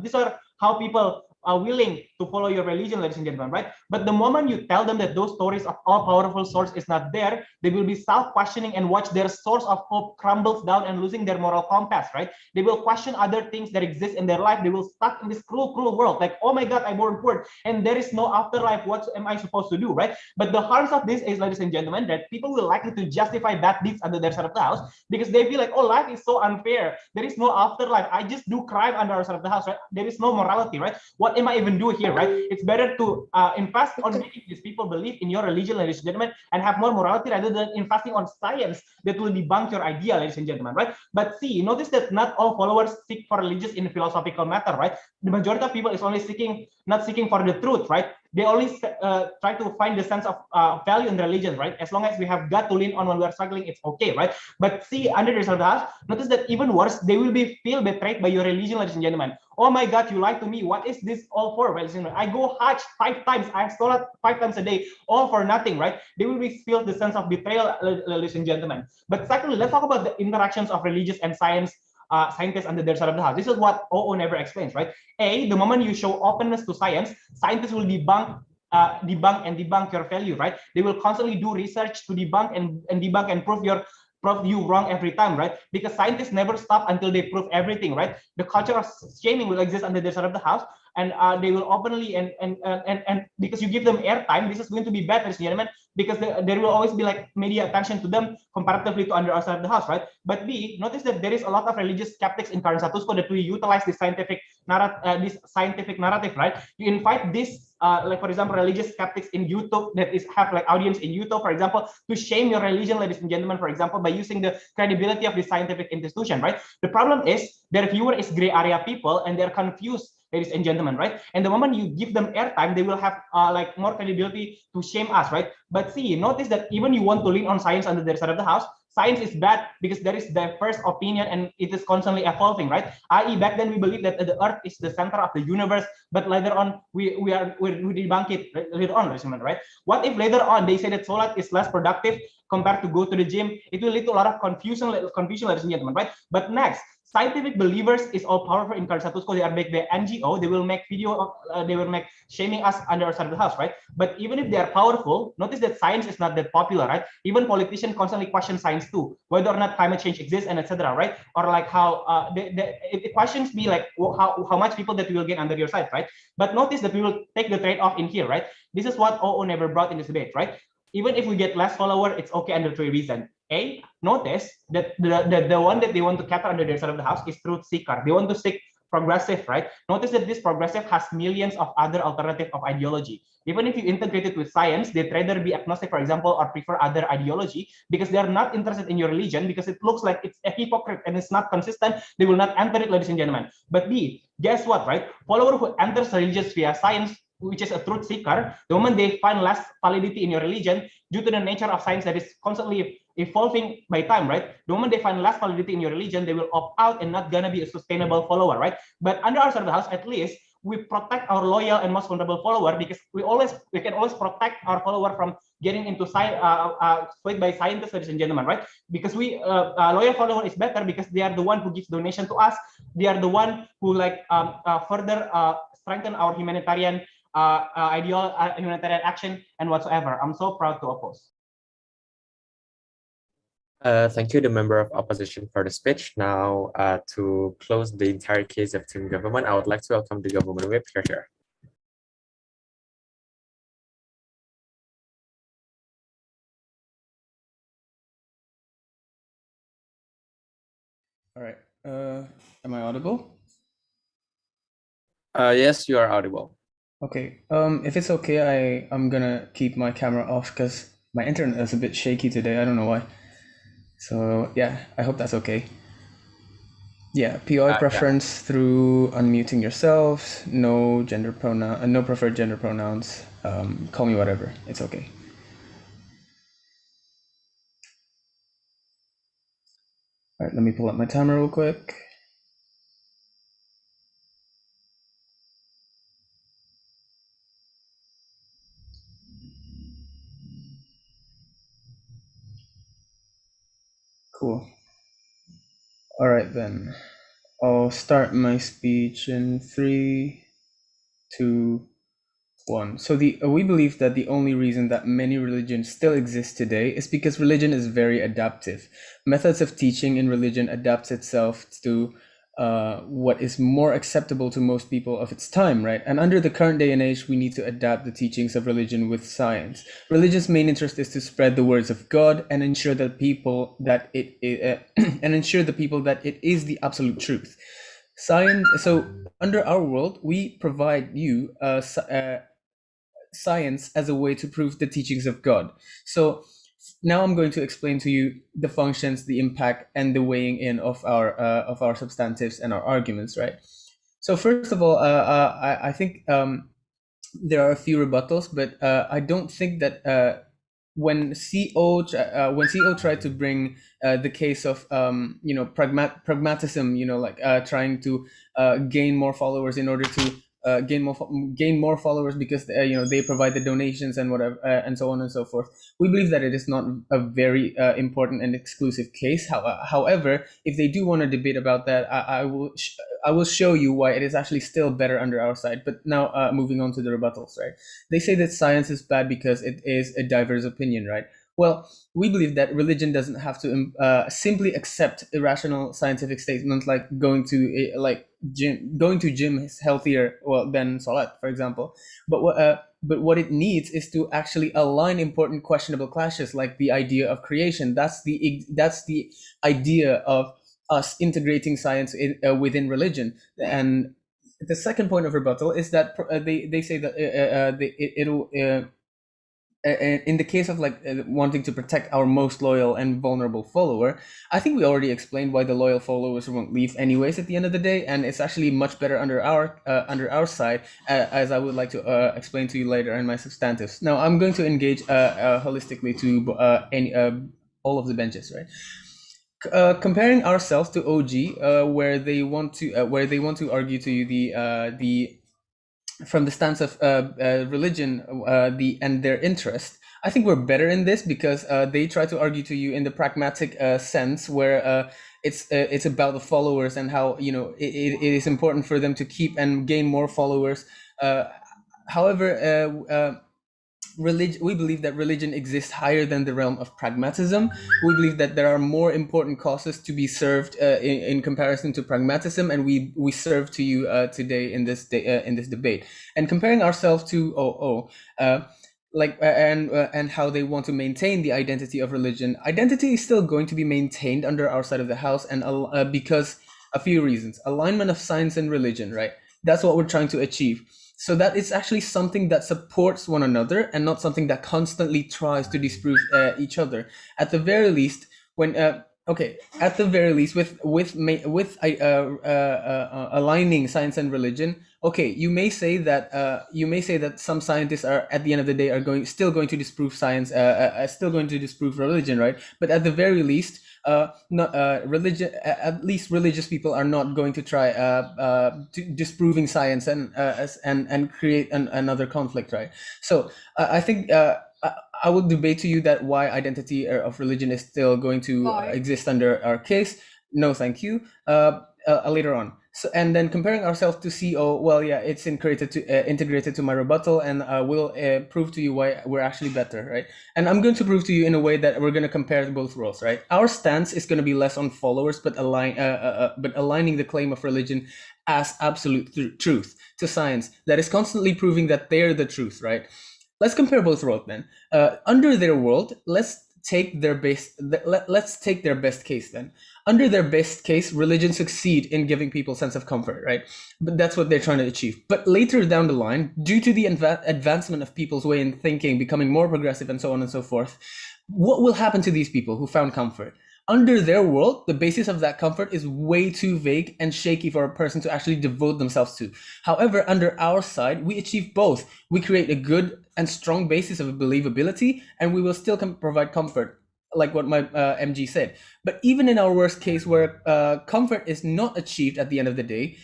these are how people are willing to follow your religion, ladies and gentlemen, right? But the moment you tell them that those stories of all-powerful source is not there, they will be self-questioning and watch their source of hope crumbles down and losing their moral compass, right? They will question other things that exist in their life. They will stuck in this cruel world, like, oh my God, I'm born poor, and there is no afterlife. What am I supposed to do, right? But the harms of this is, ladies and gentlemen, that people will likely to justify bad deeds under their side of the house because they feel like, oh, life is so unfair. There is no afterlife. I just do crime under our side of the house, right? There is no morality, right? What am I even doing here, right? It's better to invest on making these people believe in your religion, ladies and gentlemen, and have more morality rather than investing on science that will debunk your idea, ladies and gentlemen, right? But see, notice that not all followers seek for religious in a philosophical matter, right? The majority of people is only not seeking for the truth, right? They only try to find the sense of value in religion, right? As long as we have God to lean on when we are struggling, it's okay, right? But see, under the house, notice that even worse, they will feel betrayed by your religion, ladies and gentlemen. Oh my God, you lied to me. What is this all for, ladies and gentlemen? I go Hajj 5 times. I salat 5 times a day, all for nothing, right? They will feel the sense of betrayal, ladies and gentlemen. But secondly, let's talk about the interactions of religious and scientists under their side of the house. This is what OO never explains, right? The moment you show openness to science, scientists will debunk your value, right? They will constantly do research to debunk and prove you wrong every time, right? Because scientists never stop until they prove everything, right? The culture of shaming will exist under the side of the house, and they will openly and because you give them airtime, this is going to be bad, ladies and gentlemen, because there will always be like media attention to them comparatively to under outside of the house, right? But notice that there is a lot of religious skeptics in current status quo that we utilize this scientific narrative, right? You invite this like, for example, religious skeptics in YouTube that have like audience in YouTube, for example, to shame your religion, ladies and gentlemen, for example, by using the credibility of the scientific institution, right? The problem is their viewer is gray area people and they're confused, ladies and gentlemen, right? And the moment you give them airtime, they will have like more credibility to shame us, right? But see, notice that even you want to lean on science under their side of the house, science is bad because there is diverse opinion and it is constantly evolving, right? I.e., back then we believe that the Earth is the center of the universe, but later on we debunk it later on, right? What if later on they say that solar is less productive compared to go to the gym? It will lead to a lot of confusion, ladies and gentlemen, right? But next, scientific believers is all powerful in current status quo. They are made by NGO. They will make video. They will make shaming us under our side of the house, right? But even if they are powerful, notice that science is not that popular, right? Even politicians constantly question science too, whether or not climate change exists and etc., right? Or like how it questions me like how much people that we will gain under your side, right? But notice that we will take the trade-off in here, right? This is what OO never brought in this debate, right? Even if we get less follower, it's okay under 3 reasons. Notice that the one that they want to cater under their side of the house is truth seeker. They want to seek progressive, right? Notice that this progressive has millions of other alternative of ideology. Even if you integrate it with science, they'd rather be agnostic, for example, or prefer other ideology because they are not interested in your religion because it looks like it's a hypocrite and it's not consistent. They will not enter it, ladies and gentlemen. But guess what, right? Follower who enters religious via science, which is a truth seeker, the moment they find less validity in your religion due to the nature of science that is constantly evolving by time, right? The moment they find less validity in your religion, they will opt out and not gonna be a sustainable follower, right? But under our side of the house, at least we protect our loyal and most vulnerable follower because we can always protect our follower from getting into swayed by scientists, ladies and gentlemen, right? Because loyal follower is better because they are the one who gives donation to us. They are the one who like further strengthen our humanitarian humanitarian action and whatsoever. I'm so proud to oppose. Thank you, the member of opposition, for the speech. Now, to close the entire case of team government, I would like to welcome the government whip here. All right. Am I audible? Yes, you are audible. Okay. If it's okay, I'm gonna keep my camera off because my internet is a bit shaky today. I don't know why. So yeah, I hope that's okay. Yeah, POI preference through unmuting yourselves. No gender pronoun, no preferred gender pronouns. Call me whatever. It's okay. All right, let me pull up my timer real quick. Cool. All right, then. I'll start my speech in 3, 2, 1. So we believe that the only reason that many religions still exist today is because religion is very adaptive. Methods of teaching in religion adapts itself to what is more acceptable to most people of its time, right? And under the current day and age, we need to adapt the teachings of religion with science. Religion's main interest is to spread the words of God and ensure that people that it is the absolute truth. Science. So under our world, we provide you science as a way to prove the teachings of God. So now I'm going to explain to you the functions, the impact, and the weighing in of our substantives and our arguments, right? So first of all, I think there are a few rebuttals, but I don't think that when CO tried to bring the case of pragmatism, like trying to gain more followers in order to gain more followers because they provide the donations and whatever and so on and so forth. We believe that it is not a very important and exclusive case. However, if they do want to debate about that, I will show you why it is actually still better under our side. But now moving on to the rebuttals, right? They say that science is bad because it is a diverse opinion, right? Well, we believe that religion doesn't have to simply accept irrational scientific statements like going to gym is healthier than salat, for example. But what it needs is to actually align important questionable clashes, like the idea of creation. That's the idea of us integrating science within religion. And the second point of rebuttal is that they say that it'll in the case of wanting to protect our most loyal and vulnerable follower, I think we already explained why the loyal followers won't leave anyways at the end of the day, and it's actually much better under our side, as I would like to explain to you later in my substantives. Now I'm going to engage holistically to all of the benches, right? Comparing ourselves to OG, where they want to argue to you the from the stance of religion and their interest. I think we're better in this because they try to argue to you in the pragmatic sense, where it's about the followers and how it is important for them to keep and gain more followers. However, we believe that religion exists higher than the realm of pragmatism. We believe that there are more important causes to be served in comparison to pragmatism, and we serve to you today in this debate. And comparing ourselves to and how they want to maintain the identity of religion. Identity is still going to be maintained under our side of the house, and because a few reasons: alignment of science and religion, right? That's what we're trying to achieve. So that it's actually something that supports one another and not something that constantly tries to disprove each other. At the very least, aligning science and religion. Okay, you may say that some scientists are at the end of the day are still going to disprove science, still going to disprove religion, right? But at the very least, religion, at least religious people are not going to try disproving science and create another conflict, right? So I think I will debate to you that why identity of religion is still going to exist under our case. No, thank you. Later on. So, and then comparing ourselves to CO, well, yeah, it's integrated to my rebuttal, and we'll prove to you why we're actually better, right? And I'm going to prove to you in a way that we're going to compare both worlds, right? Our stance is going to be less on followers, but aligning the claim of religion as absolute truth to science that is constantly proving that they're the truth, right? Let's compare both worlds then. Under their world, let's take their best case then. Under their best case, religion succeed in giving people sense of comfort, right? But that's what they're trying to achieve. But later down the line, due to the advancement of people's way in thinking, becoming more progressive and so on and so forth, what will happen to these people who found comfort? under their world, the basis of that comfort is way too vague and shaky for a person to actually devote themselves to. However, under our side, we achieve both. We create a good and strong basis of believability, and we will still provide comfort, like what my MG said. But even in our worst case, where comfort is not achieved at the end of the day,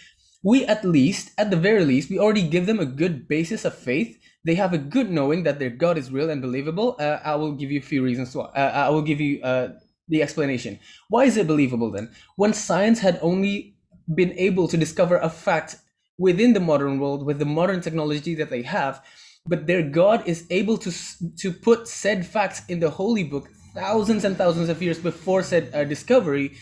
we at the very least, we already give them a good basis of faith. They have a good knowing that their God is real and believable. I will give you a few reasons why. I will give you the explanation. Why is it believable then? When science had only been able to discover a fact within the modern world with the modern technology that they have, but their God is able to put said facts in the holy book thousands and thousands of years before said discovery,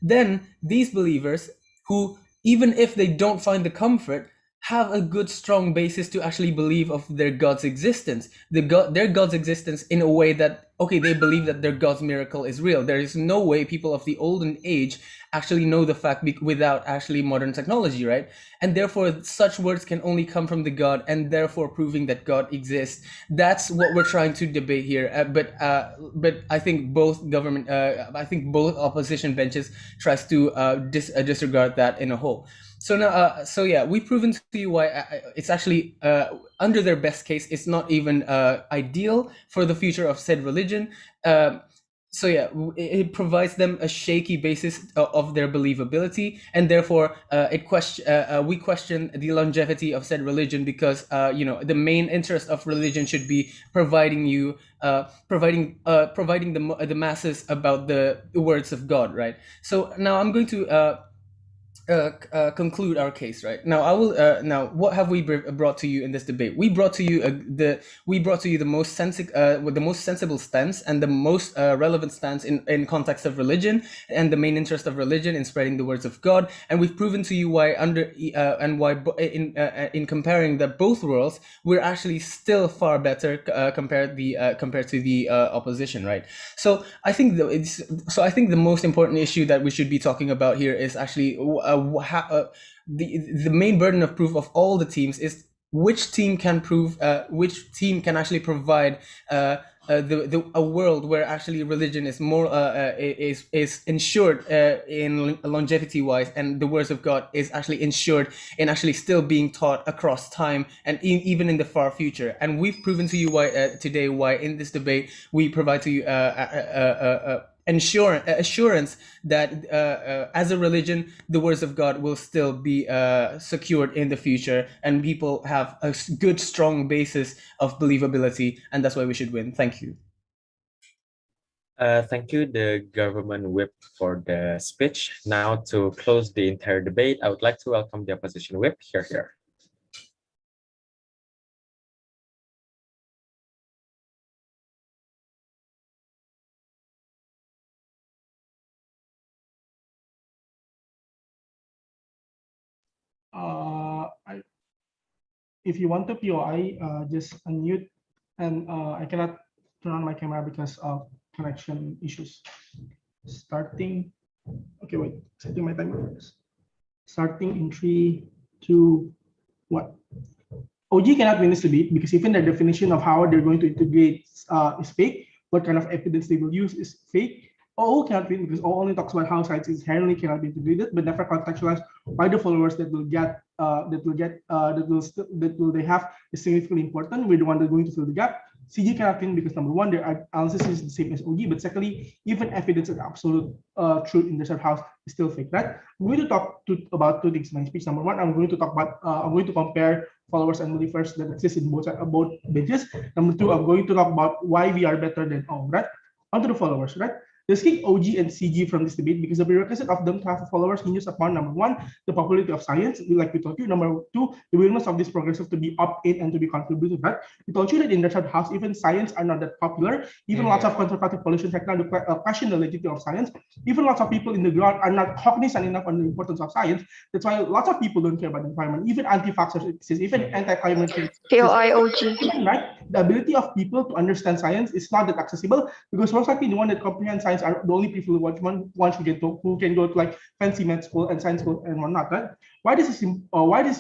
then these believers, who even if they don't find the comfort, have a good strong basis to actually believe of their God's existence, their God's existence in a way that, okay, they believe that their God's miracle is real. There is no way people of the olden age actually know the fact without actually modern technology, right? And therefore such words can only come from the God, and therefore proving that God exists. That's what we're trying to debate here. But I think both opposition benches tries to disregard that in a whole. So now, so yeah, we've proven to you why it's actually under their best case, it's not even ideal for the future of said religion. So yeah, it provides them a shaky basis of their believability, and therefore we question the longevity of said religion, because the main interest of religion should be providing the masses about the words of God, right? So now I'm going to conclude our case, right? Now I will. Now, what have we brought to you in this debate? We brought to you the most sensible stance and the most relevant stance in context of religion and the main interest of religion in spreading the words of God. And we've proven to you why in comparing the both worlds, we're actually still far better compared to the opposition, right? So I think the most important issue that we should be talking about here is actually the main burden of proof of all the teams is which team can actually provide a world where actually religion is more is ensured in longevity wise, and the words of God is actually ensured in actually still being taught across time and even in the far future. And we've proven to you why today why in this debate we provide to you assurance that as a religion, the words of God will still be secured in the future, and people have a good, strong basis of believability, and that's why we should win. Thank you. Thank you, the government whip, for the speech. Now, to close the entire debate, I would like to welcome the opposition whip. Here. If you want to POI, just unmute, and I cannot turn on my camera because of connection issues. Starting, okay, wait, setting my timer. Starting in 3, 2, 1. OG cannot win this debate because even the definition of how they're going to integrate is fake. What kind of evidence they will use is fake. OO cannot win because O only talks about how science inherently cannot be integrated, but never contextualize why the followers that they have is significantly important. We're the one that's going to fill the gap. CG cannot win because number one, their analysis is the same as OG, but secondly, even evidence of absolute truth in the third house is still fake. Right? I'm going to talk about two things in my speech. Number one, I'm going to compare followers and believers that exist in both benches. Number two, I'm going to talk about why we are better than all. Right? Onto the followers. Right? Let's kick OG and CG from this debate because the prerequisite of them to have followers hinges upon number one, the popularity of science, like we told you. Number two, the willingness of this progressive to be opt-in and to be contributed. Right? We told you that in the third house, even science are not that popular. Even lots of conservative politicians right now question the legitimacy of science. Even lots of people in the ground are not cognizant enough on the importance of science. That's why lots of people don't care about the environment. Even anti-vaxxers exist. Even anti-climate change. Right? The ability of people to understand science is not that accessible because most likely the one that comprehends science are the only people who can go to like fancy med school and science school and whatnot. Right? Why this is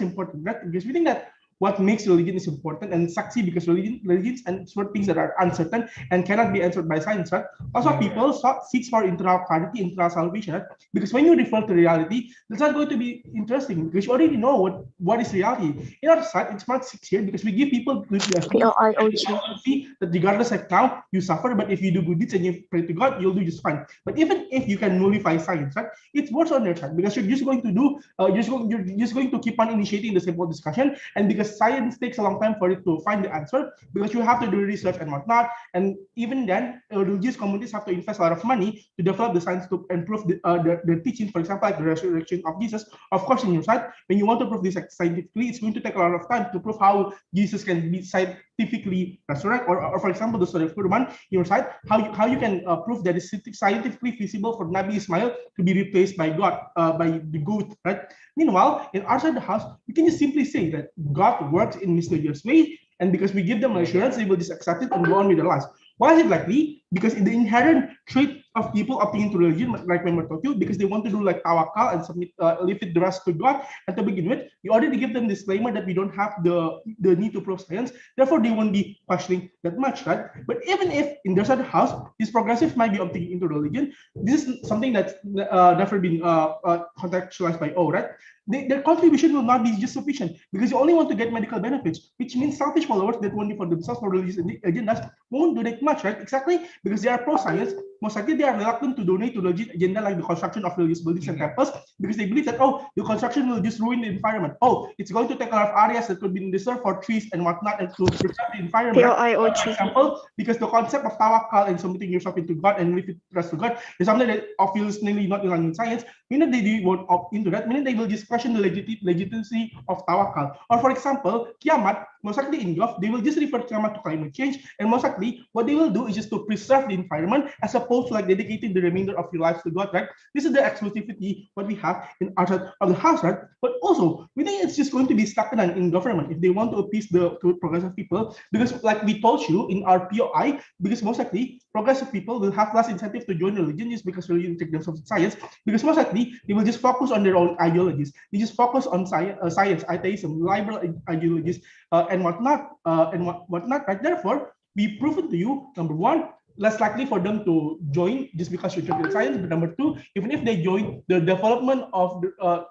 important? Right? Because we think that what makes religion is important, and saksi because religions and certain things that are uncertain and cannot be answered by science, right? Also, people seek for internal clarity, internal salvation, right? Because when you refer to reality, it's not going to be interesting because you already know what is reality. In our side, it's not 6 here because we give people see that regardless of how you suffer, but if you do good deeds and you pray to God, you'll do just fine. But even if you can nullify science, right, it's worse on your side because you're just going to do you're just going to keep on initiating the simple discussion, and because science takes a long time for it to find the answer because you have to do research and whatnot, and even then religious communities have to invest a lot of money to develop the science to improve the teaching, for example, like the resurrection of Jesus. Of course, in your side, when you want to prove this scientifically, it's going to take a lot of time to prove how Jesus can be scientifically resurrect, or for example, the story of Kurban, your side, how you can prove that it's scientifically feasible for Nabi Ismail to be replaced by God, by the goat, right? Meanwhile, in outside the house, we can just simply say that God works in mysterious ways, and because we give them assurance, they will just accept it and go on with their lives. Why is it likely? Because in the inherent trait of people opting into religion, like when we told you, because they want to do like tawakal and submit, leave it the rest to God. And to begin with, you already give them disclaimer that we don't have the need to prove science. Therefore, they won't be questioning that much, right? But even if in their side of the house, these progressives might be opting into religion, this is something that's never been contextualized by O, right? Their contribution will not be just sufficient because you only want to get medical benefits, which means selfish followers that only for themselves for religious agendas won't donate much, right? Exactly, because they are pro-science. Most likely, they are reluctant to donate to religious agenda like the construction of religious buildings and temples because they believe that, oh, the construction will just ruin the environment. Oh, it's going to take a lot of areas that could be reserved for trees and whatnot and to preserve the environment. For example, because the concept of tawakal and submitting yourself into God and leave it trust to God is something that obviously not in line with science, meaning they won't opt into that, meaning they will just question the legitimacy of tawakal. Or for example, kiamat, most likely in Gulf, they will just refer kiamat to climate change, and most likely what they will do is just to preserve the environment as opposed to like dedicating the remainder of your lives to God, right? This is the exclusivity what we have in outside of the house, right? But also, we think it's just going to be stagnant in government if they want to appease the progressive people, because like we told you in our POI, because most likely progressive people will have less incentive to join religion just because religion take themselves to science, because most likely they will just focus on their own ideologies. They just focus on science, atheism, liberal ideologies, and whatnot, right? Therefore, we've proven to you, number one, less likely for them to join just because you're interested in science. But number two, even if they join, the development of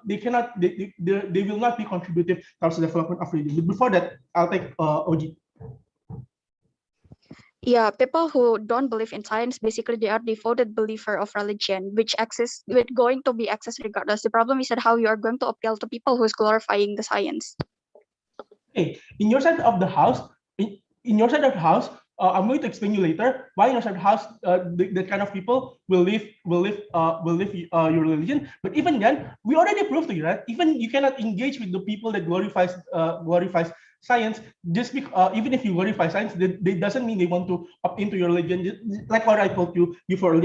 they will not be contributive towards the development of religion. But before that, I'll take OG. Yeah, people who don't believe in science, basically they are devoted believer of religion, which going to be accessed regardless. The problem is that how you are going to appeal to people who's glorifying the science. Okay, in your side of the house, in your side of the house, I'm going to explain you later why in your side of the house the kind of people will leave your religion. But even then, we already proved to you, right? Even you cannot engage with the people that glorifies science just because even if you glorify science, that doesn't mean they want to opt into your religion. Like what I told you before you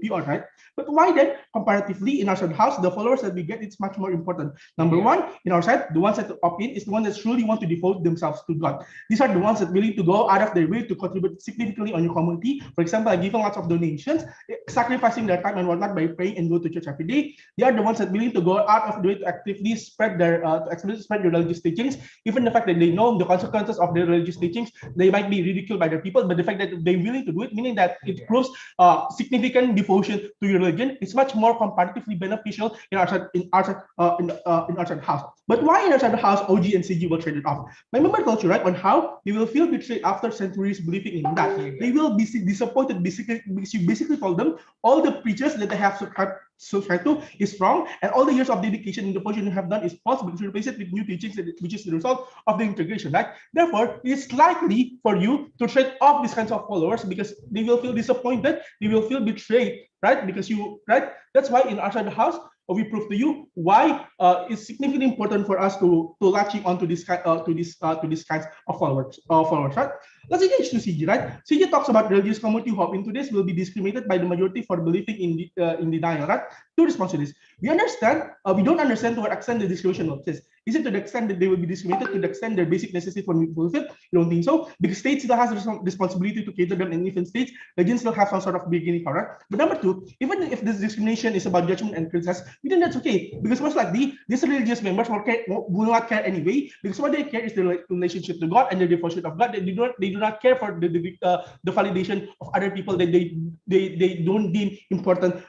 PR, right? But why then, comparatively, in our side house, the followers that we get, it's much more important. Number one, in our side, the ones that opt in is the ones that truly want to devote themselves to God. These are the ones that willing to go out of their way to contribute significantly on your community. For example, like giving lots of donations, sacrificing their time and whatnot by praying and go to church every day. They are the ones that willing to go out of the way to actively spread their religious teachings. Even the fact that they know the consequences of their religious teachings, they might be ridiculed by their people, but the fact that they're willing to do it, meaning that it proves significant devotion to your religion, is much more comparatively beneficial in our side house. But why in our side house OG and CG will trade it off? My member told you, right, on how they will feel betrayed after centuries believing in that. They will be disappointed because you basically told them all the preachers that they have subscribed to is wrong, and all the years of dedication and devotion you have done is false because you replace it with new teachings, which is the result of the integration, right? Therefore, it's likely for you to trade off these kinds of followers because they will feel disappointed, they will feel betrayed, right? Because that's why in our side of the house, we prove to you why it's significantly important for us to latching onto this kinds of followers, right? Let's engage to CG, right? CG talks about religious community who hop into this will be discriminated by the majority for believing in denial, right? To respond to this, we don't understand to what extent the discrimination exists. Is it to the extent that they will be discriminated, to the extent their basic necessities will be fulfilled? You don't think so? Because state still has a responsibility to cater them, and even states, regions still have some sort of beginning power. But number two, even if this discrimination is about judgment and criticism, we think that's okay, because most likely these religious members will not care anyway, because what they care is their relationship to God and their devotion of God. They do not care for the validation of other people that they don't deem important,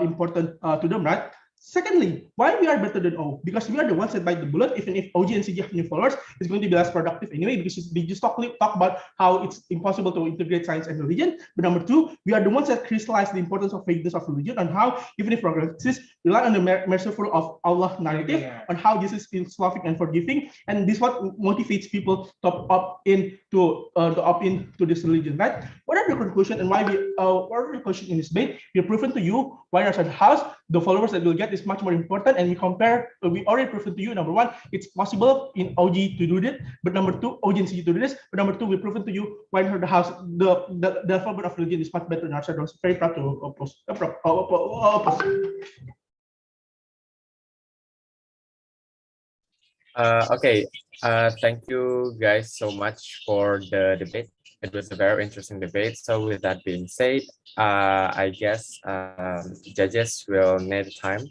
important to them, right? Secondly, why we are better than O? Because we are the ones that bite the bullet. Even if OG and CG have new followers, it's going to be less productive anyway, because they just talk about how it's impossible to integrate science and religion. But number two, we are the ones that crystallize the importance of faithfulness of religion, and how even if progressists rely on the merciful of Allah narrative, on how Jesus is loving and forgiving, and this what motivates people to opt into this religion, right? What are the conclusion and why what are the conclusion in this debate? We have proven to you why National House, the followers that we'll get is much more important, and we already proven to you, number one, it's possible in OG to do this, but number two, OG and CG to do this, but number two, we've proven to you why the house, the development of religion is much better than ourselves. Very proud to oppose. Okay, thank you guys so much for the debate. It was a very interesting debate. So with that being said, I guess judges will need time